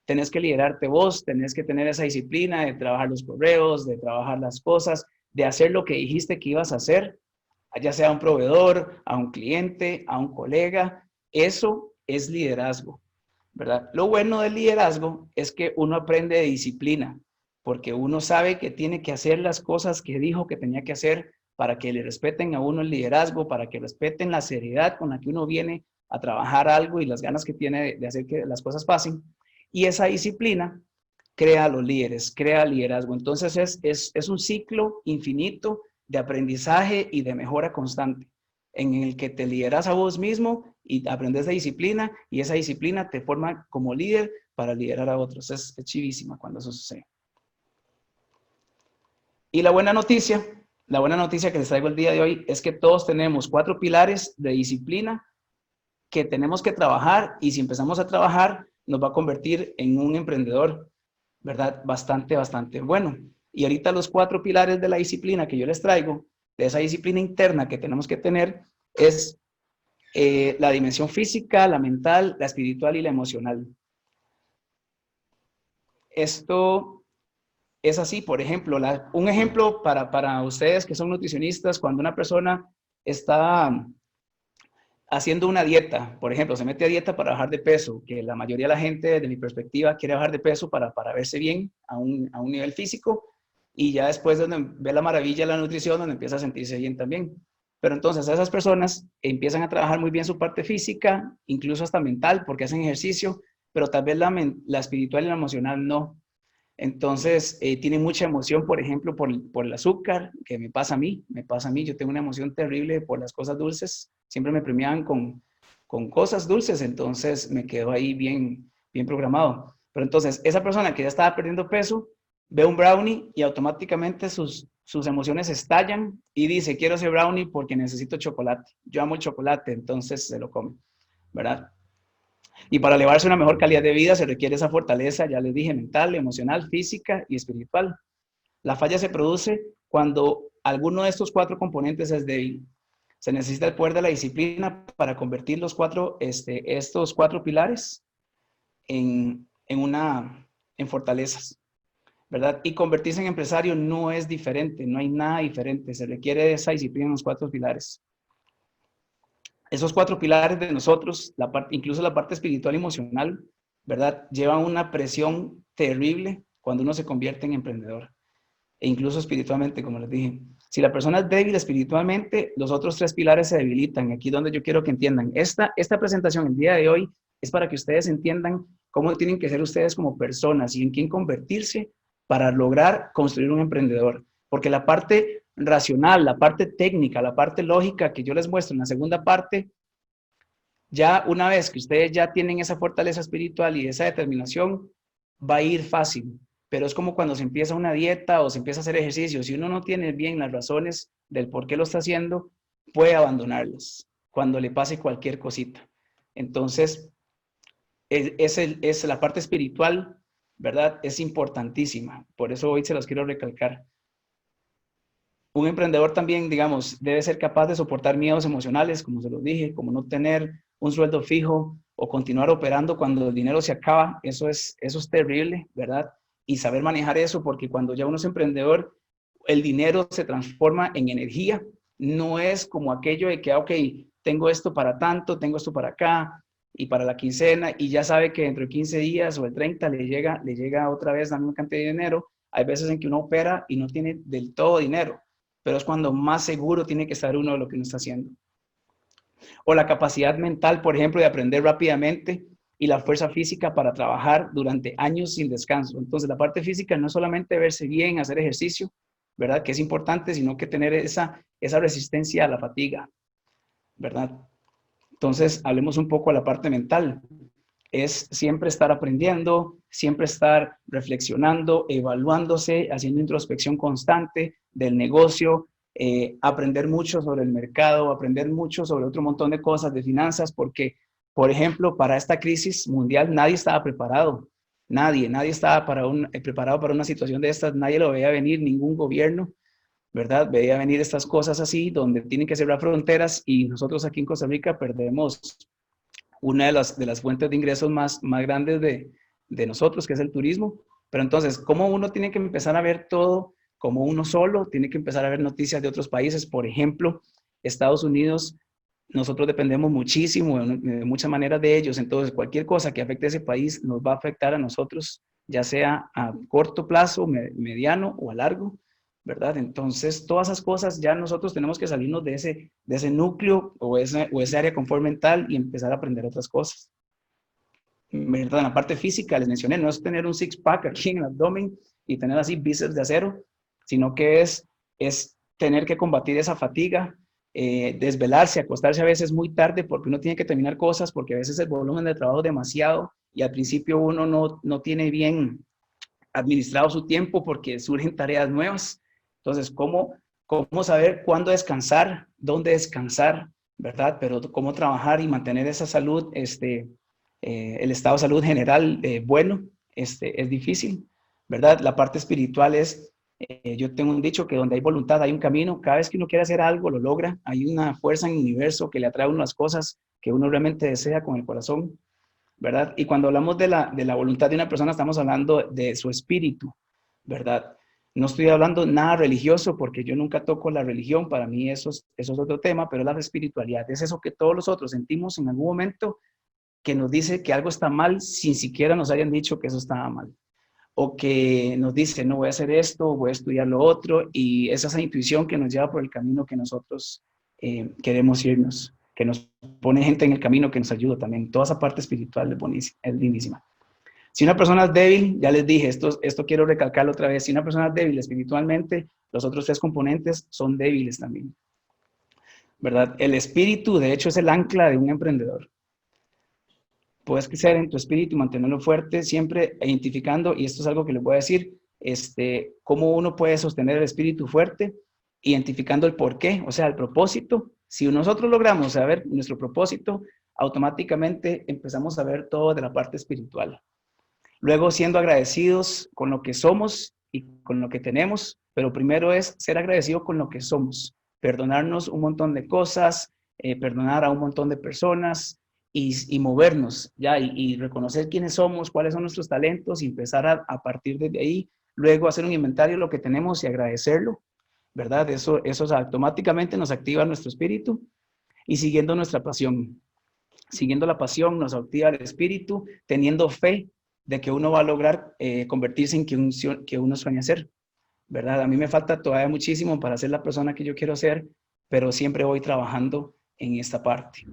tenés que liderarte vos, tenés que tener esa disciplina de trabajar los correos, de trabajar las cosas, de hacer lo que dijiste que ibas a hacer, ya sea a un proveedor, a un cliente, a un colega. Eso es liderazgo, ¿verdad? Lo bueno del liderazgo es que uno aprende de disciplina, porque uno sabe que tiene que hacer las cosas que dijo que tenía que hacer para que le respeten a uno el liderazgo, para que respeten la seriedad con la que uno viene a trabajar algo y las ganas que tiene de hacer que las cosas pasen. Y esa disciplina crea a los líderes, crea liderazgo. Entonces es un ciclo infinito de aprendizaje y de mejora constante, en el que te lideras a vos mismo y aprendes de disciplina, y esa disciplina te forma como líder para liderar a otros. Es chivísima cuando eso sucede. Y la buena noticia que les traigo el día de hoy es que todos tenemos 4 pilares de disciplina que tenemos que trabajar, y si empezamos a trabajar nos va a convertir en un emprendedor, ¿verdad? Bastante bueno. Y ahorita los 4 pilares de la disciplina que yo les traigo, de esa disciplina interna que tenemos que tener, es la dimensión física, la mental, la espiritual y la emocional. Esto es así, por ejemplo, un ejemplo para ustedes que son nutricionistas: cuando una persona está haciendo una dieta, por ejemplo, se mete a dieta para bajar de peso, que la mayoría de la gente, desde mi perspectiva, quiere bajar de peso para verse bien a un nivel físico, y ya después donde ve la maravilla de la nutrición, donde empieza a sentirse bien también. Pero entonces esas personas empiezan a trabajar muy bien su parte física, incluso hasta mental, porque hacen ejercicio, pero tal vez la espiritual y la emocional no. Entonces, tiene mucha emoción, por ejemplo, por el azúcar, que me pasa a mí. Yo tengo una emoción terrible por las cosas dulces. Siempre me premiaban con cosas dulces, entonces me quedo ahí bien programado. Pero entonces, esa persona que ya estaba perdiendo peso, ve un brownie y automáticamente sus emociones estallan y dice: quiero ese brownie porque necesito chocolate. Yo amo el chocolate, entonces se lo come, ¿verdad? Y para elevarse a una mejor calidad de vida se requiere esa fortaleza, ya les dije, mental, emocional, física y espiritual. La falla se produce cuando alguno de estos 4 componentes es débil. Se necesita el poder de la disciplina para convertir estos 4 pilares en fortalezas, ¿verdad? Y convertirse en empresario no es diferente, no hay nada diferente. Se requiere esa disciplina en los 4 pilares. Esos 4 pilares de nosotros, incluso la parte espiritual y emocional, ¿verdad?, llevan una presión terrible cuando uno se convierte en emprendedor. E incluso espiritualmente, como les dije. Si la persona es débil espiritualmente, los otros 3 pilares se debilitan. Aquí es donde yo quiero que entiendan. Esta presentación el día de hoy es para que ustedes entiendan cómo tienen que ser ustedes como personas y en quién convertirse para lograr construir un emprendedor. Porque la parte racional, la parte técnica, la parte lógica que yo les muestro en la segunda parte, ya una vez que ustedes ya tienen esa fortaleza espiritual y esa determinación, va a ir fácil. Pero es como cuando se empieza una dieta o se empieza a hacer ejercicio. Si uno no tiene bien las razones del por qué lo está haciendo, puede abandonarlas cuando le pase cualquier cosita. Entonces, es la parte espiritual, ¿verdad? Es importantísima. Por eso hoy se los quiero recalcar. Un emprendedor también, digamos, debe ser capaz de soportar miedos emocionales, como se los dije, como no tener un sueldo fijo o continuar operando cuando el dinero se acaba. Eso es terrible, ¿verdad? Y saber manejar eso, porque cuando ya uno es emprendedor, el dinero se transforma en energía. No es como aquello de que, ok, tengo esto para tanto, tengo esto para acá y para la quincena, y ya sabe que dentro de 15 días o el 30 le llega otra vez la misma cantidad de dinero. Hay veces en que uno opera y no tiene del todo dinero, pero es cuando más seguro tiene que estar uno de lo que uno está haciendo. O la capacidad mental, por ejemplo, de aprender rápidamente, y la fuerza física para trabajar durante años sin descanso. Entonces, la parte física no es solamente verse bien, hacer ejercicio, ¿verdad?, que es importante, sino que tener esa resistencia a la fatiga, ¿verdad? Entonces, hablemos un poco de la parte mental. Es siempre estar aprendiendo, siempre estar reflexionando, evaluándose, haciendo introspección constante del negocio, aprender mucho sobre el mercado, aprender mucho sobre otro montón de cosas de finanzas, porque, por ejemplo, para esta crisis mundial nadie estaba preparado. Nadie estaba preparado para una situación de estas. Nadie lo veía venir, ningún gobierno, ¿verdad? Veía venir estas cosas así, donde tienen que cerrar fronteras, y nosotros aquí en Costa Rica perdemos una de las fuentes de ingresos más grandes de nosotros, que es el turismo. Pero entonces, ¿cómo uno tiene que empezar a ver todo como uno solo? Tiene que empezar a ver noticias de otros países. Por ejemplo, Estados Unidos, nosotros dependemos muchísimo, de muchas maneras, de ellos. Entonces, cualquier cosa que afecte a ese país nos va a afectar a nosotros, ya sea a corto plazo, mediano o a largo, ¿verdad? Entonces, todas esas cosas ya nosotros tenemos que salirnos de ese núcleo o ese área de confort mental y empezar a aprender otras cosas. ¿Verdad? En la parte física, les mencioné, no es tener un six-pack aquí en el abdomen y tener así bíceps de acero, sino que es tener que combatir esa fatiga, desvelarse, acostarse a veces muy tarde porque uno tiene que terminar cosas, porque a veces el volumen de trabajo es demasiado y al principio uno no tiene bien administrado su tiempo porque surgen tareas nuevas. Entonces, ¿cómo saber cuándo descansar, dónde descansar, ¿verdad? Pero cómo trabajar y mantener esa salud, el estado de salud general bueno, es difícil, ¿verdad? La parte espiritual es, yo tengo un dicho que donde hay voluntad hay un camino. Cada vez que uno quiere hacer algo, lo logra. Hay una fuerza en el universo que le atrae a uno las cosas que uno realmente desea con el corazón, ¿verdad? Y cuando hablamos de la voluntad de una persona, estamos hablando de su espíritu, ¿verdad? No estoy hablando nada religioso porque yo nunca toco la religión, para mí eso es otro tema, pero es la espiritualidad, es eso que todos nosotros sentimos en algún momento que nos dice que algo está mal sin siquiera nos hayan dicho que eso estaba mal. O que nos dice, no voy a hacer esto, voy a estudiar lo otro, y es esa intuición que nos lleva por el camino que nosotros queremos irnos, que nos pone gente en el camino que nos ayuda también. Toda esa parte espiritual es lindísima. Si una persona es débil, ya les dije, esto quiero recalcarlo otra vez, si una persona es débil espiritualmente, los otros tres componentes son débiles también, ¿verdad? El espíritu, de hecho, es el ancla de un emprendedor. Puedes crecer en tu espíritu y mantenerlo fuerte, siempre identificando, y esto es algo que les voy a decir, cómo uno puede sostener el espíritu fuerte, identificando el porqué, o sea, el propósito. Si nosotros logramos saber nuestro propósito, automáticamente empezamos a ver todo de la parte espiritual. Luego, siendo agradecidos con lo que somos y con lo que tenemos, pero primero es ser agradecido con lo que somos, perdonarnos un montón de cosas, perdonar a un montón de personas, y movernos ya y reconocer quiénes somos, cuáles son nuestros talentos y empezar a partir de ahí, luego hacer un inventario de lo que tenemos y agradecerlo, ¿verdad? Eso automáticamente nos activa nuestro espíritu y siguiendo nuestra pasión. Siguiendo la pasión nos activa el espíritu, teniendo fe de que uno va a lograr convertirse en que uno sueña ser, ¿verdad? A mí me falta todavía muchísimo para ser la persona que yo quiero ser, pero siempre voy trabajando en esta parte.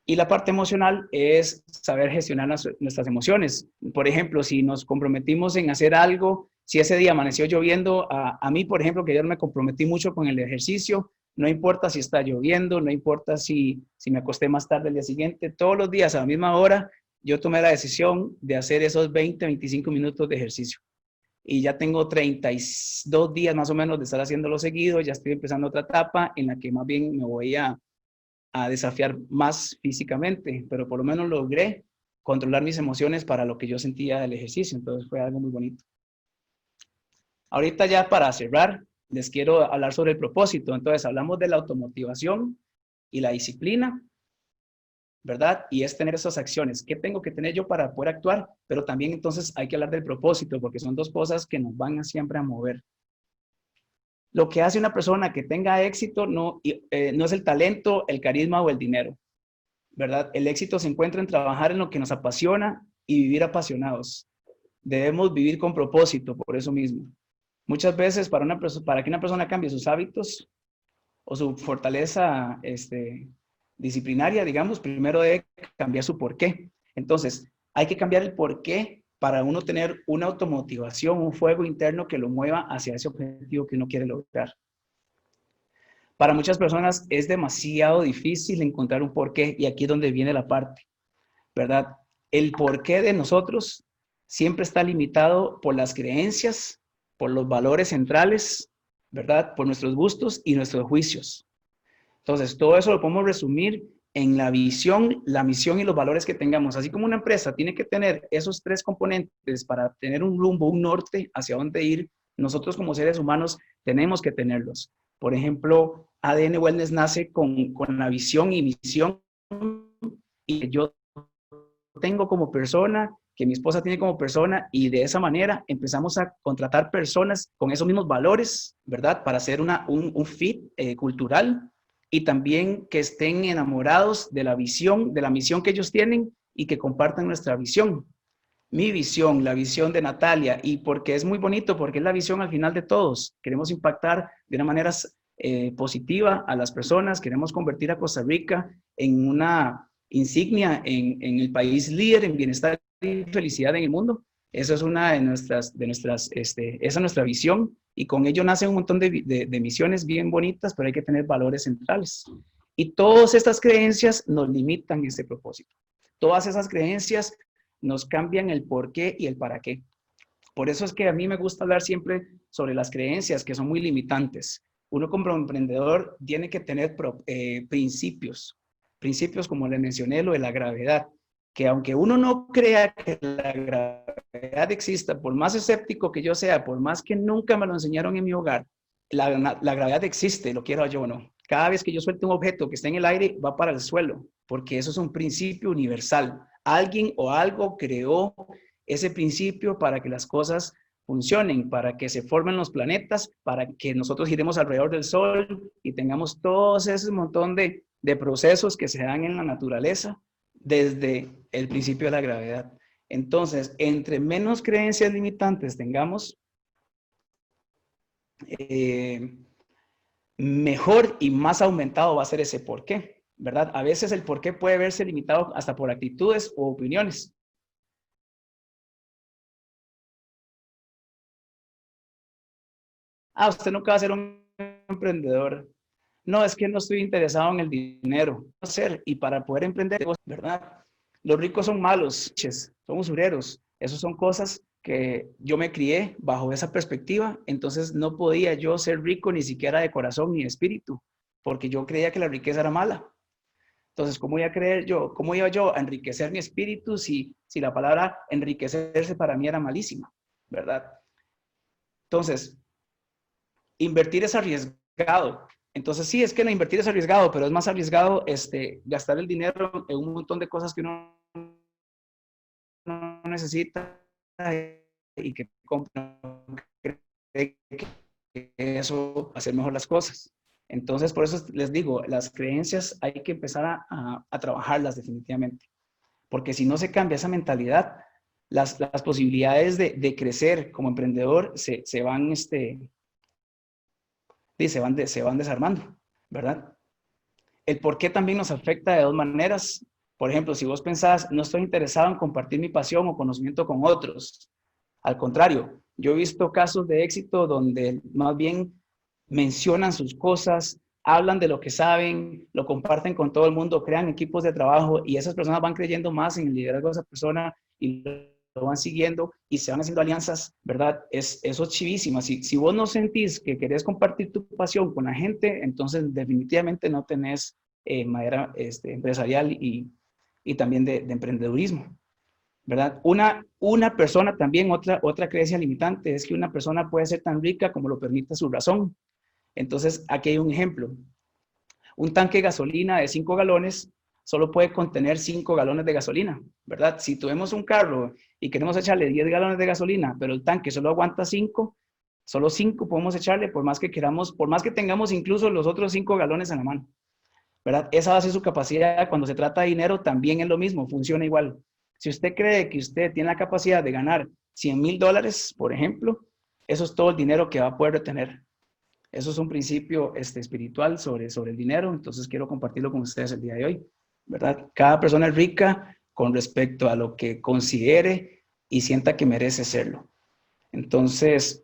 Y la parte emocional es saber gestionar nuestras emociones. Por ejemplo, si nos comprometimos en hacer algo, si ese día amaneció lloviendo, a mí, por ejemplo, que yo me comprometí mucho con el ejercicio, no importa si está lloviendo, no importa si me acosté más tarde el día siguiente, todos los días a la misma hora, yo tomé la decisión de hacer esos 20, 25 minutos de ejercicio. Y ya tengo 32 días más o menos de estar haciéndolo seguido, ya estoy empezando otra etapa en la que más bien me voy a desafiar más físicamente, pero por lo menos logré controlar mis emociones para lo que yo sentía del ejercicio, entonces fue algo muy bonito. Ahorita ya para cerrar, les quiero hablar sobre el propósito. Entonces hablamos de la automotivación y la disciplina, ¿verdad? Y es tener esas acciones. ¿Qué tengo que tener yo para poder actuar? Pero también entonces hay que hablar del propósito, porque son dos cosas que nos van siempre a mover. Lo que hace una persona que tenga éxito no es el talento, el carisma o el dinero, ¿verdad? El éxito se encuentra en trabajar en lo que nos apasiona y vivir apasionados. Debemos vivir con propósito, por eso mismo. Muchas veces para que una persona cambie sus hábitos o su fortaleza disciplinaria, digamos, primero debe cambiar su porqué. Entonces, hay que cambiar el porqué para uno tener una automotivación, un fuego interno que lo mueva hacia ese objetivo que uno quiere lograr. Para muchas personas es demasiado difícil encontrar un porqué y aquí es donde viene la parte, ¿verdad? El porqué de nosotros siempre está limitado por las creencias, por los valores centrales, ¿verdad? Por nuestros gustos y nuestros juicios. Entonces, todo eso lo podemos resumir en la visión, la misión y los valores que tengamos. Así como una empresa tiene que tener esos tres componentes para tener un rumbo, un norte hacia dónde ir, nosotros como seres humanos tenemos que tenerlos. Por ejemplo, ADN Wellness nace con la visión y misión y yo tengo como persona, que mi esposa tiene como persona, y de esa manera empezamos a contratar personas con esos mismos valores, ¿verdad? Para hacer un fit cultural y también que estén enamorados de la visión, de la misión que ellos tienen y que compartan nuestra visión, mi visión, la visión de Natalia, y porque es muy bonito, porque es la visión al final de todos. Queremos impactar de una manera positiva a las personas, queremos convertir a Costa Rica en una insignia, en el país líder en bienestar y felicidad en el mundo. Esa es una de nuestras esa es nuestra visión, y con ello nace un montón de misiones bien bonitas, pero hay que tener valores centrales. Y todas estas creencias nos limitan ese propósito. Todas esas creencias nos cambian el por qué y el para qué. Por eso es que a mí me gusta hablar siempre sobre las creencias que son muy limitantes. Uno como emprendedor tiene que tener principios como le mencioné, lo de la gravedad, que aunque uno no crea que la gravedad exista, por más escéptico que yo sea, por más que nunca me lo enseñaron en mi hogar, la gravedad existe, lo quiero yo o no. Cada vez que yo suelto un objeto que está en el aire, va para el suelo, porque eso es un principio universal. Alguien o algo creó ese principio para que las cosas funcionen, para que se formen los planetas, para que nosotros giremos alrededor del Sol y tengamos todos ese montón de procesos que se dan en la naturaleza desde el principio de la gravedad. Entonces, entre menos creencias limitantes tengamos, mejor y más aumentado va a ser ese por qué, ¿verdad? A veces el por qué puede verse limitado hasta por actitudes o opiniones. Usted nunca va a ser un emprendedor. No, es que no estoy interesado en el dinero. Y para poder emprender, ¿verdad? Los ricos son malos, son usureros. Esas son cosas que yo me crié bajo esa perspectiva. Entonces no podía yo ser rico ni siquiera de corazón ni de espíritu, porque yo creía que la riqueza era mala. Entonces, ¿cómo iba yo a enriquecer mi espíritu si la palabra enriquecerse para mí era malísima, ¿verdad? Entonces, invertir es arriesgado. Entonces, sí, es que invertir es arriesgado, pero es más arriesgado gastar el dinero en un montón de cosas que uno no necesita y que cree que eso va a hacer mejor las cosas. Entonces, por eso les digo, las creencias hay que empezar a trabajarlas definitivamente. Porque si no se cambia esa mentalidad, las posibilidades de crecer como emprendedor se van desarmando, ¿verdad? El por qué también nos afecta de dos maneras. Por ejemplo, si vos pensás, no estoy interesado en compartir mi pasión o conocimiento con otros. Al contrario, yo he visto casos de éxito donde más bien mencionan sus cosas, hablan de lo que saben, lo comparten con todo el mundo, crean equipos de trabajo y esas personas van creyendo más en el liderazgo de esa persona y lo van siguiendo y se van haciendo alianzas, ¿verdad? Eso es chivísimo. Si vos no sentís que querés compartir tu pasión con la gente, entonces definitivamente no tenés madera empresarial y también de emprendedurismo, ¿verdad? Una persona también, otra creencia limitante es que una persona puede ser tan rica como lo permite su razón. Entonces, aquí hay un ejemplo. Un tanque de gasolina de 5 galones solo puede contener 5 galones de gasolina, ¿verdad? Si tuvimos un carro y queremos echarle 10 galones de gasolina, pero el tanque solo aguanta 5, solo 5 podemos echarle por más que queramos, por más que tengamos incluso los otros 5 galones en la mano, ¿verdad? Esa va a ser su capacidad. Cuando se trata de dinero también es lo mismo, funciona igual. Si usted cree que usted tiene la capacidad de ganar $100,000, por ejemplo, eso es todo el dinero que va a poder retener. Eso es un principio espiritual sobre el dinero, entonces quiero compartirlo con ustedes el día de hoy, ¿verdad? Cada persona es rica con respecto a lo que considere y sienta que merece serlo. Entonces,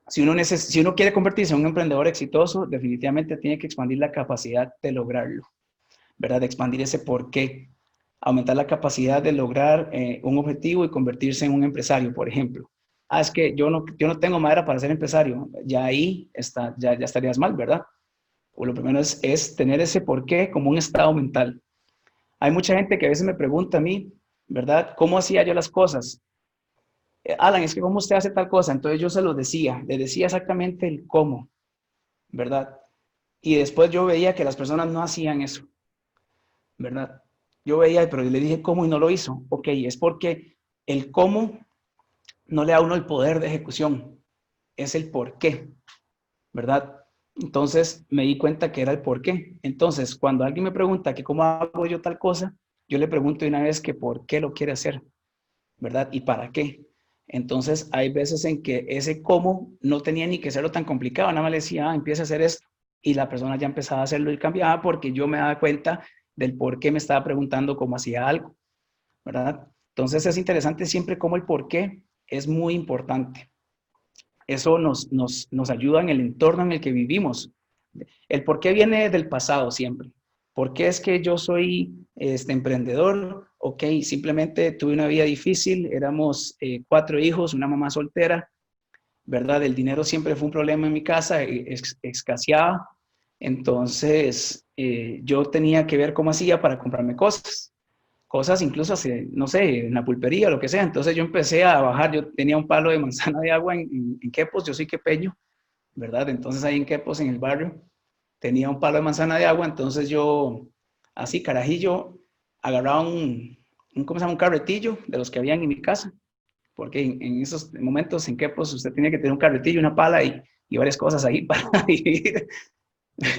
si uno quiere convertirse en un emprendedor exitoso, definitivamente tiene que expandir la capacidad de lograrlo, ¿verdad? De expandir ese por qué, aumentar la capacidad de lograr un objetivo y convertirse en un empresario, por ejemplo. Es que yo no tengo madera para ser empresario. Ya ahí ya estarías mal, ¿verdad? O lo primero es tener ese porqué como un estado mental. Hay mucha gente que a veces me pregunta a mí, ¿verdad? ¿Cómo hacía yo las cosas? Alan, es que ¿cómo usted hace tal cosa? Entonces yo se lo decía, le decía exactamente el cómo, ¿verdad? Y después yo veía que las personas no hacían eso, ¿verdad? Yo veía, pero le dije cómo y no lo hizo. Ok, es porque el cómo no le da a uno el poder de ejecución, es el por qué, ¿verdad? Entonces me di cuenta que era el por qué. Entonces, cuando alguien me pregunta que cómo hago yo tal cosa, yo le pregunto de una vez que por qué lo quiere hacer, ¿verdad? ¿Y para qué? Entonces, hay veces en que ese cómo no tenía ni que serlo tan complicado, nada más le decía, empieza a hacer esto, y la persona ya empezaba a hacerlo y cambiaba porque yo me daba cuenta del por qué me estaba preguntando cómo hacía algo, ¿verdad? Entonces, es interesante siempre cómo el por qué es muy importante. Eso nos ayuda en el entorno en el que vivimos. El por qué viene del pasado siempre. ¿Por qué es que yo soy emprendedor? Ok, simplemente tuve una vida difícil, éramos 4 hijos, una mamá soltera, ¿verdad? El dinero siempre fue un problema en mi casa, escaseaba. Entonces, yo tenía que ver cómo hacía para comprarme cosas incluso, no sé, en la pulpería o lo que sea. Entonces yo empecé a bajar, yo tenía un palo de manzana de agua en Quepos, yo soy quepeño, ¿verdad? Entonces ahí en Quepos, en el barrio, tenía un palo de manzana de agua, entonces yo, así carajillo, agarraba ¿cómo se llama? Un carretillo de los que habían en mi casa, porque en esos momentos en Quepos usted tenía que tener un carretillo, una pala y varias cosas ahí para vivir,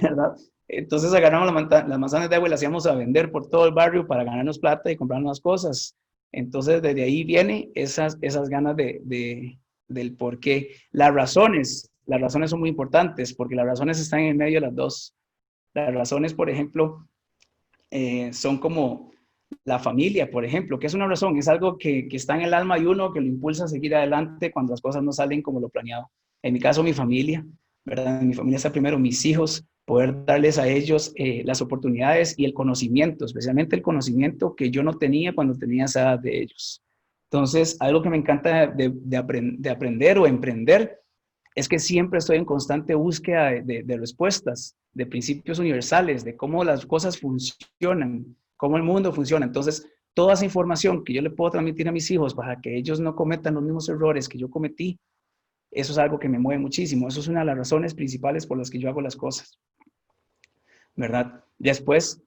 ¿verdad? Entonces agarramos las manzanas de agua y las íbamos a vender por todo el barrio para ganarnos plata y comprar unas cosas. Entonces desde ahí viene esas ganas del por qué. Las razones son muy importantes porque las razones están en medio de las dos. Las razones, por ejemplo, son como la familia, por ejemplo, que es una razón, es algo que está en el alma de uno, que lo impulsa a seguir adelante cuando las cosas no salen como lo planeado. En mi caso, mi familia, ¿verdad? Mi familia está primero, mis hijos, poder darles a ellos las oportunidades y el conocimiento, especialmente el conocimiento que yo no tenía cuando tenía esa edad de ellos. Entonces, algo que me encanta de aprender o emprender es que siempre estoy en constante búsqueda de respuestas, de principios universales, de cómo las cosas funcionan, cómo el mundo funciona. Entonces, toda esa información que yo le puedo transmitir a mis hijos para que ellos no cometan los mismos errores que yo cometí, eso es algo que me mueve muchísimo. Eso es una de las razones principales por las que yo hago las cosas, ¿verdad? Después,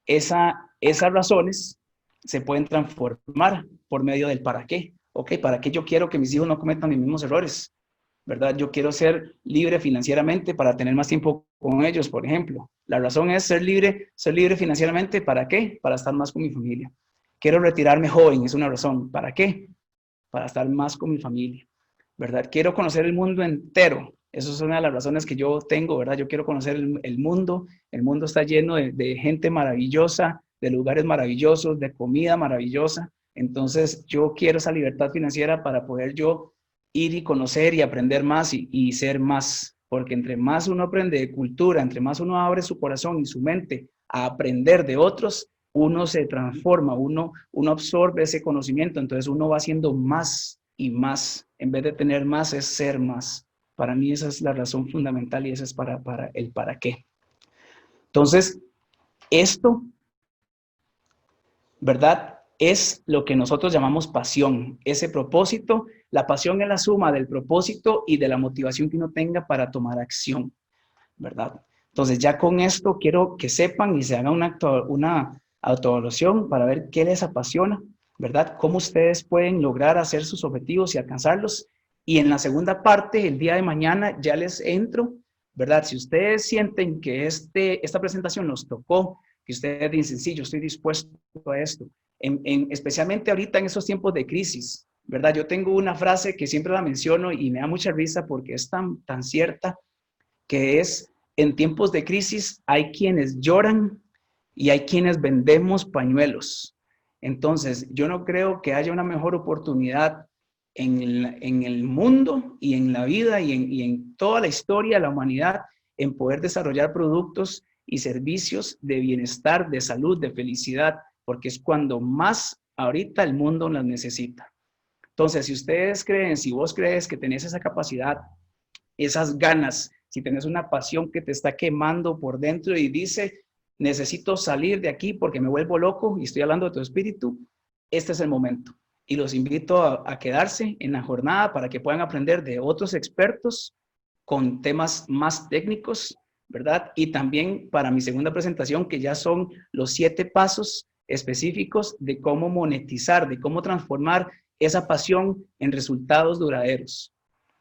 esas razones se pueden transformar por medio del para qué. Ok, ¿para qué yo quiero que mis hijos no cometan los mismos errores? ¿Verdad? Yo quiero ser libre financieramente para tener más tiempo con ellos, por ejemplo. La razón es ser libre financieramente, ¿para qué? Para estar más con mi familia. Quiero retirarme joven, es una razón. ¿Para qué? Para estar más con mi familia, ¿verdad? Quiero conocer el mundo entero. Eso es una de las razones que yo tengo, ¿verdad? Yo quiero conocer el mundo. El mundo está lleno de gente maravillosa, de lugares maravillosos, de comida maravillosa. Entonces, yo quiero esa libertad financiera para poder yo ir y conocer y aprender más y ser más. Porque entre más uno aprende de cultura, entre más uno abre su corazón y su mente a aprender de otros, uno se transforma, uno absorbe ese conocimiento, entonces uno va haciendo más y más. En vez de tener más, es ser más. Para mí esa es la razón fundamental y esa es para el para qué. Entonces, esto, ¿verdad? Es lo que nosotros llamamos pasión, ese propósito. La pasión es la suma del propósito y de la motivación que uno tenga para tomar acción, ¿verdad? Entonces, ya con esto quiero que sepan y se hagan una autoevaluación para ver qué les apasiona, ¿verdad? Cómo ustedes pueden lograr hacer sus objetivos y alcanzarlos. Y en la segunda parte, el día de mañana, ya les entro, ¿verdad? Si ustedes sienten que esta presentación los tocó, que ustedes dicen, sí, yo estoy dispuesto a esto, especialmente ahorita en esos tiempos de crisis, ¿verdad? Yo tengo una frase que siempre la menciono y me da mucha risa porque es tan cierta, que es, en tiempos de crisis hay quienes lloran y hay quienes vendemos pañuelos. Entonces, yo no creo que haya una mejor oportunidad en el mundo y en la vida y en toda la historia de la humanidad en poder desarrollar productos y servicios de bienestar, de salud, de felicidad, porque es cuando más ahorita el mundo las necesita. Entonces, si ustedes creen, si vos crees que tenés esa capacidad, esas ganas, si tenés una pasión que te está quemando por dentro y dice, necesito salir de aquí porque me vuelvo loco y estoy hablando de tu espíritu, este es el momento. Y los invito a quedarse en la jornada para que puedan aprender de otros expertos con temas más técnicos, ¿verdad? Y también para mi segunda presentación, que ya son los 7 pasos específicos de cómo monetizar, de cómo transformar esa pasión en resultados duraderos,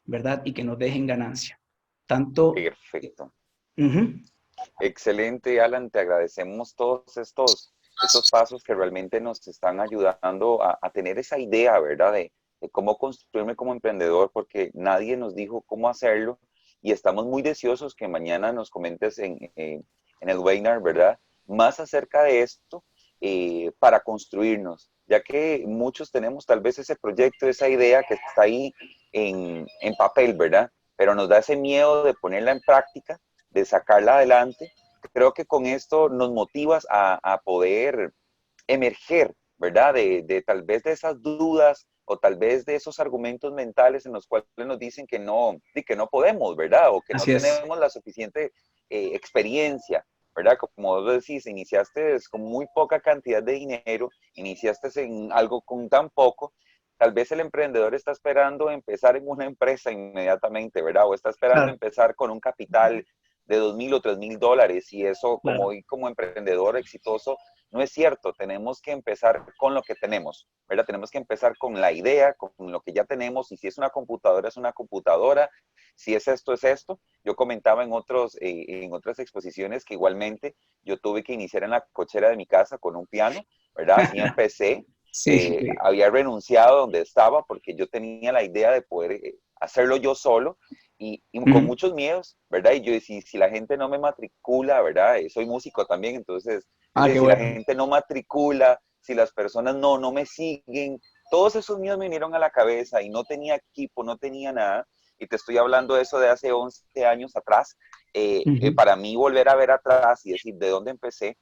¿verdad? Y que nos dejen ganancia. Tanto... Perfecto. Excelente, Alan. Te agradecemos todos estos esos pasos que realmente nos están ayudando a tener esa idea, ¿verdad? De cómo construirme como emprendedor, porque nadie nos dijo cómo hacerlo y estamos muy deseosos que mañana nos comentes en el webinar, ¿verdad? Más acerca de esto para construirnos, ya que muchos tenemos tal vez ese proyecto, esa idea que está ahí en papel, ¿verdad? Pero nos da ese miedo de ponerla en práctica, de sacarla adelante. Creo que con esto nos motivas a poder emerger, ¿verdad? De tal vez de esas dudas o tal vez de esos argumentos mentales en los cuales nos dicen que no podemos, ¿verdad? O que no Así es. tenemos la suficiente experiencia, ¿verdad? Como vos decís, iniciaste con muy poca cantidad de dinero, iniciaste en algo con tan poco. Tal vez el emprendedor está esperando empezar en una empresa inmediatamente, ¿verdad? O está esperando Claro, empezar con un capital de $2,000 o $3,000 y eso como claro. hoy como emprendedor exitoso no es cierto, tenemos que empezar con lo que tenemos, ¿verdad? Tenemos que empezar con la idea, con lo que ya tenemos, y si es una computadora, es una computadora, si es esto, es esto. Yo comentaba en otras exposiciones que igualmente yo tuve que iniciar en la cochera de mi casa con un piano, ¿verdad? Así empecé, Sí, había renunciado donde estaba porque yo tenía la idea de poder hacerlo yo solo y con ujú. muchos miedos, ¿verdad? Y yo decía, si la gente no me matricula, ¿verdad? Soy músico también, entonces Ah, qué si la bueno. gente no matricula, si las personas no me siguen, todos esos miedos me vinieron a la cabeza y no tenía equipo, no tenía nada. Y te estoy hablando de eso de hace 11 años atrás. Ujú. Para mí volver a ver atrás y decir de dónde empecé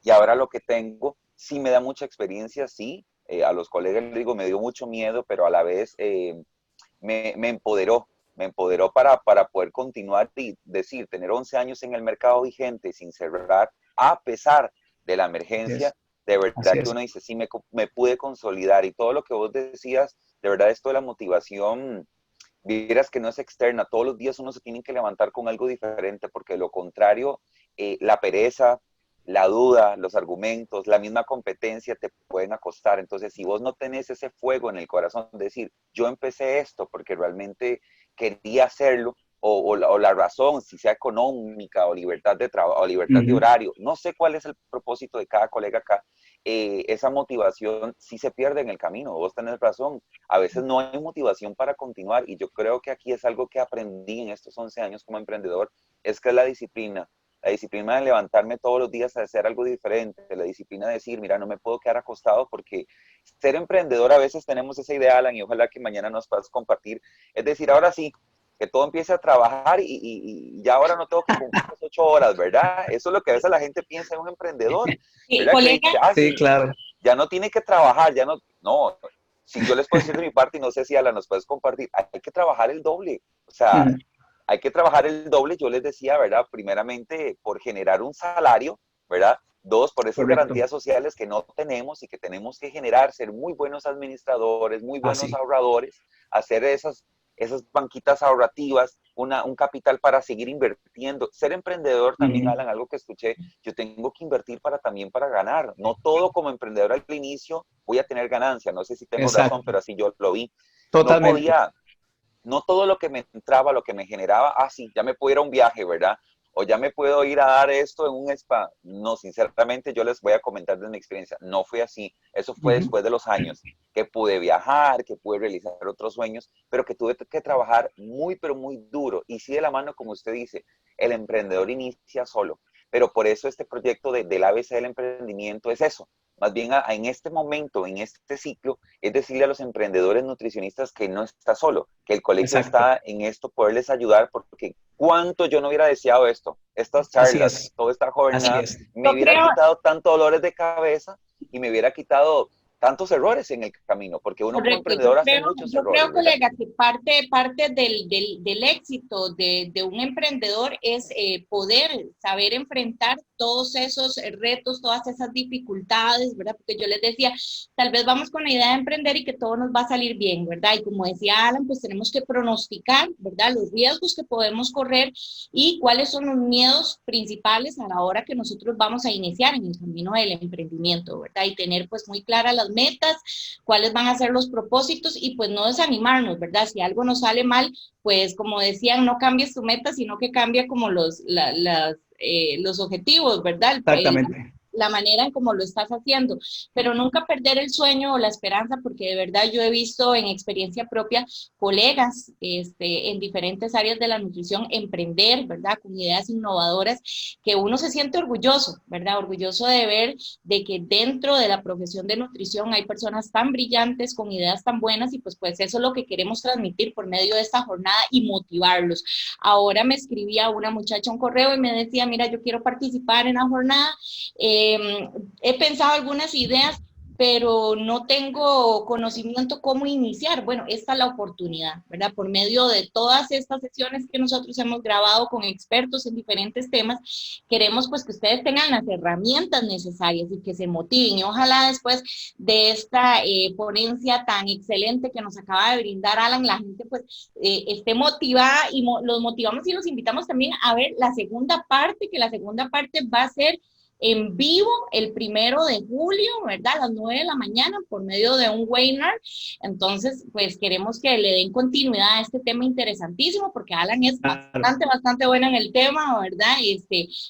y ahora lo que tengo, sí me da mucha experiencia, sí. A los colegas les digo, me dio mucho miedo, pero a la vez me empoderó. Me empoderó para poder continuar y decir, tener 11 años en el mercado vigente sin cerrar, a pesar de la Así emergencia, es. de Así verdad que es. uno dice, sí, me pude consolidar. Y todo lo que vos decías, de verdad, esto de la motivación, vieras que no es externa. Todos los días uno se tiene que levantar con algo diferente, porque de lo contrario, la pereza, la duda, los argumentos, la misma competencia te pueden acostar. Entonces, si vos no tenés ese fuego en el corazón de decir, yo empecé esto porque realmente quería hacerlo, o la razón, si sea económica o libertad de trabajo o libertad de Ujú. horario, no sé cuál es el propósito de cada colega acá, esa motivación sí se pierde en el camino. Vos tenés razón, a veces no hay motivación para continuar y yo creo que aquí es algo que aprendí en estos 11 años como emprendedor, es que es la disciplina de levantarme todos los días a hacer algo diferente, la disciplina de decir, mira, no me puedo quedar acostado porque ser emprendedor a veces tenemos esa idea, Alan, y ojalá que mañana nos puedas compartir, es decir, ahora sí, que todo empiece a trabajar y ya ahora no tengo que cumplir las 8 horas, ¿verdad? Eso es lo que a veces la gente piensa en un emprendedor, Sí, ¿verdad? Que colega, dice, ah, Sí, sí, claro. ya no tiene que trabajar, ya no, si yo les puedo decir de mi parte y no sé si Alan nos puedes compartir, hay que trabajar el doble, o sea, Ujú. hay que trabajar el doble, yo les decía, ¿verdad? Primeramente por generar un salario, ¿verdad? Dos, por esas Correcto. garantías sociales que no tenemos y que tenemos que generar, ser muy buenos administradores, muy buenos Así. ahorradores, hacer esas banquitas ahorrativas, un capital para seguir invirtiendo. Ser emprendedor también, Ujú. Alan, algo que escuché, yo tengo que invertir también para ganar. No todo como emprendedor al inicio voy a tener ganancia. No sé si tengo razón, Exacto. pero así yo lo vi. No Totalmente. podía, no todo lo que me entraba, lo que me generaba, ah, sí, ya me puedo ir a un viaje, ¿verdad? O ya me puedo ir a dar esto en un spa. No, sinceramente yo les voy a comentar de mi experiencia. No fue así. Eso fue Ujú. después de los años que pude viajar, que pude realizar otros sueños, pero que tuve que trabajar muy, pero muy duro. Y sí de la mano, como usted dice, el emprendedor inicia solo. Pero por eso este proyecto del ABC del emprendimiento es eso. Más bien en este momento, en este ciclo, es decirle a los emprendedores nutricionistas que no está solo, que el colegio Exacto. está en esto, poderles ayudar, porque cuánto yo no hubiera deseado esto, estas Así charlas, es. toda esta Así jornada, es. me yo hubiera creo, quitado tantos dolores de cabeza y me hubiera quitado tantos errores en el camino, porque uno como correcto, emprendedor hace muchos yo creo, errores, ¿verdad? colega, que parte del éxito de un emprendedor es poder saber enfrentar todos esos retos, todas esas dificultades, ¿verdad? Porque yo les decía, tal vez vamos con la idea de emprender y que todo nos va a salir bien, ¿verdad? Y como decía Alan, pues tenemos que pronosticar, ¿verdad? Los riesgos que podemos correr y cuáles son los miedos principales a la hora que nosotros vamos a iniciar en el camino del emprendimiento, ¿verdad? Y tener pues muy claras las metas, cuáles van a ser los propósitos y pues no desanimarnos, ¿verdad? Si algo nos sale mal, pues como decían, no cambies tu meta, sino que cambia como los objetivos, ¿verdad? Exactamente. la manera en cómo lo estás haciendo, pero nunca perder el sueño o la esperanza, porque de verdad yo he visto en experiencia propia colegas en diferentes áreas de la nutrición emprender, ¿verdad? Con ideas innovadoras que uno se siente orgulloso, ¿verdad? Orgulloso de ver de que dentro de la profesión de nutrición hay personas tan brillantes con ideas tan buenas y pues eso es lo que queremos transmitir por medio de esta jornada y motivarlos. Ahora me escribía una muchacha un correo y me decía, mira, yo quiero participar en la jornada, he pensado algunas ideas, pero no tengo conocimiento cómo iniciar. Bueno, esta es la oportunidad, ¿verdad? Por medio de todas estas sesiones que nosotros hemos grabado con expertos en diferentes temas, queremos pues que ustedes tengan las herramientas necesarias y que se motiven. Y ojalá después de esta ponencia tan excelente que nos acaba de brindar Alan, la gente pues esté motivada y los motivamos y los invitamos también a ver la segunda parte, que la segunda parte va a ser en vivo el 1 de julio, ¿verdad? A las 9 de la mañana por medio de un webinar. Entonces, pues queremos que le den continuidad a este tema interesantísimo porque Alan es bastante bueno en el tema, ¿verdad?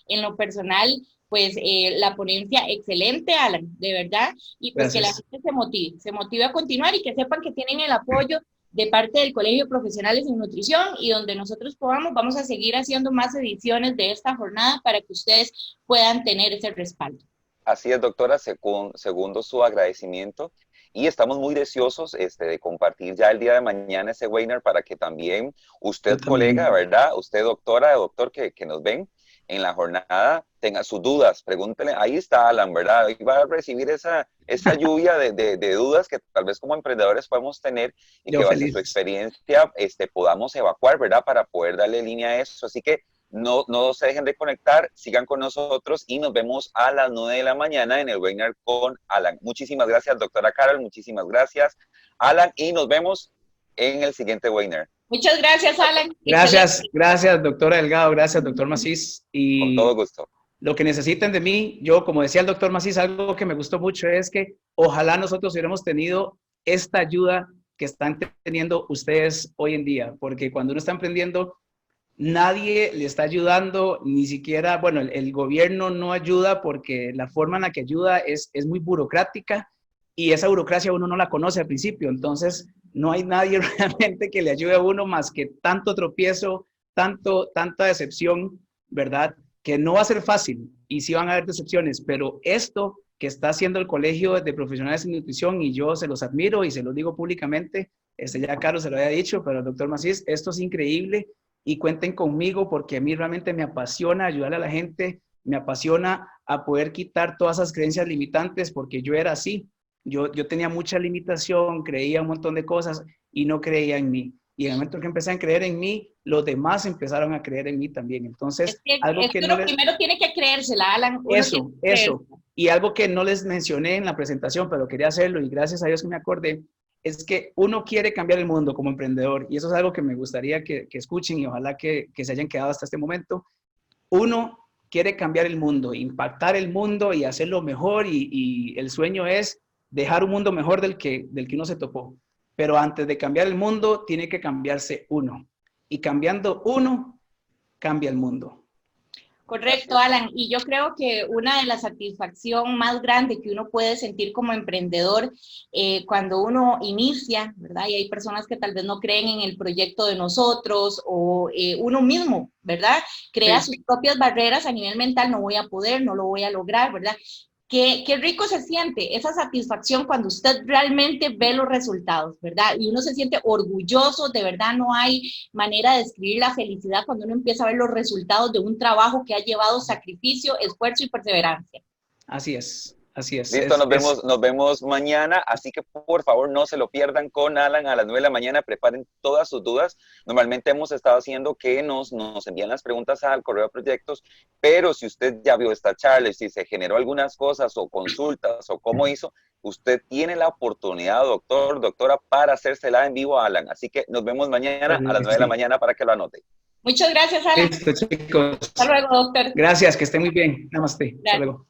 En lo personal, pues la ponencia excelente, Alan, de verdad. Y pues gracias. Que la gente se motive a continuar y que sepan que tienen el apoyo de parte del Colegio de Profesionales en Nutrición y donde nosotros podamos, vamos a seguir haciendo más ediciones de esta jornada para que ustedes puedan tener ese respaldo. Así es, doctora, segundo su agradecimiento y estamos muy deseosos de compartir ya el día de mañana ese webinar para que también usted, colega, ¿verdad? Usted, doctora, doctor, que nos ven en la jornada, tenga sus dudas, pregúntele, ahí está Alan, ¿verdad? Ahí va a recibir esa lluvia de dudas que tal vez como emprendedores podemos tener y que base su experiencia podamos evacuar, ¿verdad? Para poder darle línea a eso. Así que no se dejen de conectar, sigan con nosotros y nos vemos a las 9 de la mañana en el webinar con Alan. Muchísimas gracias, doctora Carol, muchísimas gracias, Alan, y nos vemos en el siguiente webinar. Muchas gracias, Alan. Gracias, doctora Delgado, gracias, doctor Macís. Y con todo gusto. Lo que necesiten de mí, yo, como decía el doctor Macís, algo que me gustó mucho es que ojalá nosotros hubiéramos tenido esta ayuda que están teniendo ustedes hoy en día, porque cuando uno está emprendiendo, nadie le está ayudando, ni siquiera, bueno, el gobierno no ayuda porque la forma en la que ayuda es muy burocrática y esa burocracia uno no la conoce al principio, entonces no hay nadie realmente que le ayude a uno más que tanto tropiezo, tanta decepción, ¿verdad? Que no va a ser fácil y sí van a haber decepciones, pero esto que está haciendo el Colegio de Profesionales en Nutrición, y yo se los admiro y se los digo públicamente, ya Carlos se lo había dicho, pero el doctor Macís, esto es increíble y cuenten conmigo porque a mí realmente me apasiona ayudarle a la gente, me apasiona a poder quitar todas esas creencias limitantes porque yo era así. Yo tenía mucha limitación, creía un montón de cosas y no creía en mí. Y en el momento que empecé a creer en mí, los demás empezaron a creer en mí también. Entonces, primero tiene que creérsela, Alan. Eso. Y algo que no les mencioné en la presentación, pero quería hacerlo y gracias a Dios que me acordé, es que uno quiere cambiar el mundo como emprendedor. Y eso es algo que me gustaría que escuchen y ojalá que se hayan quedado hasta este momento. Uno quiere cambiar el mundo, impactar el mundo y hacerlo mejor y el sueño es dejar un mundo mejor del que uno se topó. Pero antes de cambiar el mundo, tiene que cambiarse uno. Y cambiando uno, cambia el mundo. Correcto, Alan. Y yo creo que una de las satisfacciones más grandes que uno puede sentir como emprendedor cuando uno inicia, ¿verdad? Y hay personas que tal vez no creen en el proyecto de nosotros o uno mismo, ¿verdad? Crea sus propias barreras a nivel mental, no voy a poder, no lo voy a lograr, ¿verdad? Qué rico se siente esa satisfacción cuando usted realmente ve los resultados, ¿verdad? Y uno se siente orgulloso, de verdad no hay manera de describir la felicidad cuando uno empieza a ver los resultados de un trabajo que ha llevado sacrificio, esfuerzo y perseverancia. Así es. Listo, nos vemos mañana, así que por favor no se lo pierdan con Alan a las 9 de la mañana, preparen todas sus dudas. Normalmente hemos estado haciendo que nos envían las preguntas al correo de proyectos, pero si usted ya vio esta charla y si se generó algunas cosas o consultas o cómo hizo, usted tiene la oportunidad, doctora, para hacérsela en vivo a Alan. Así que nos vemos mañana a las 9 de la mañana para que lo anote. Muchas gracias, Alan. Listo, chicos. Hasta luego, doctor. Gracias, que esté muy bien. Namaste. Hasta luego.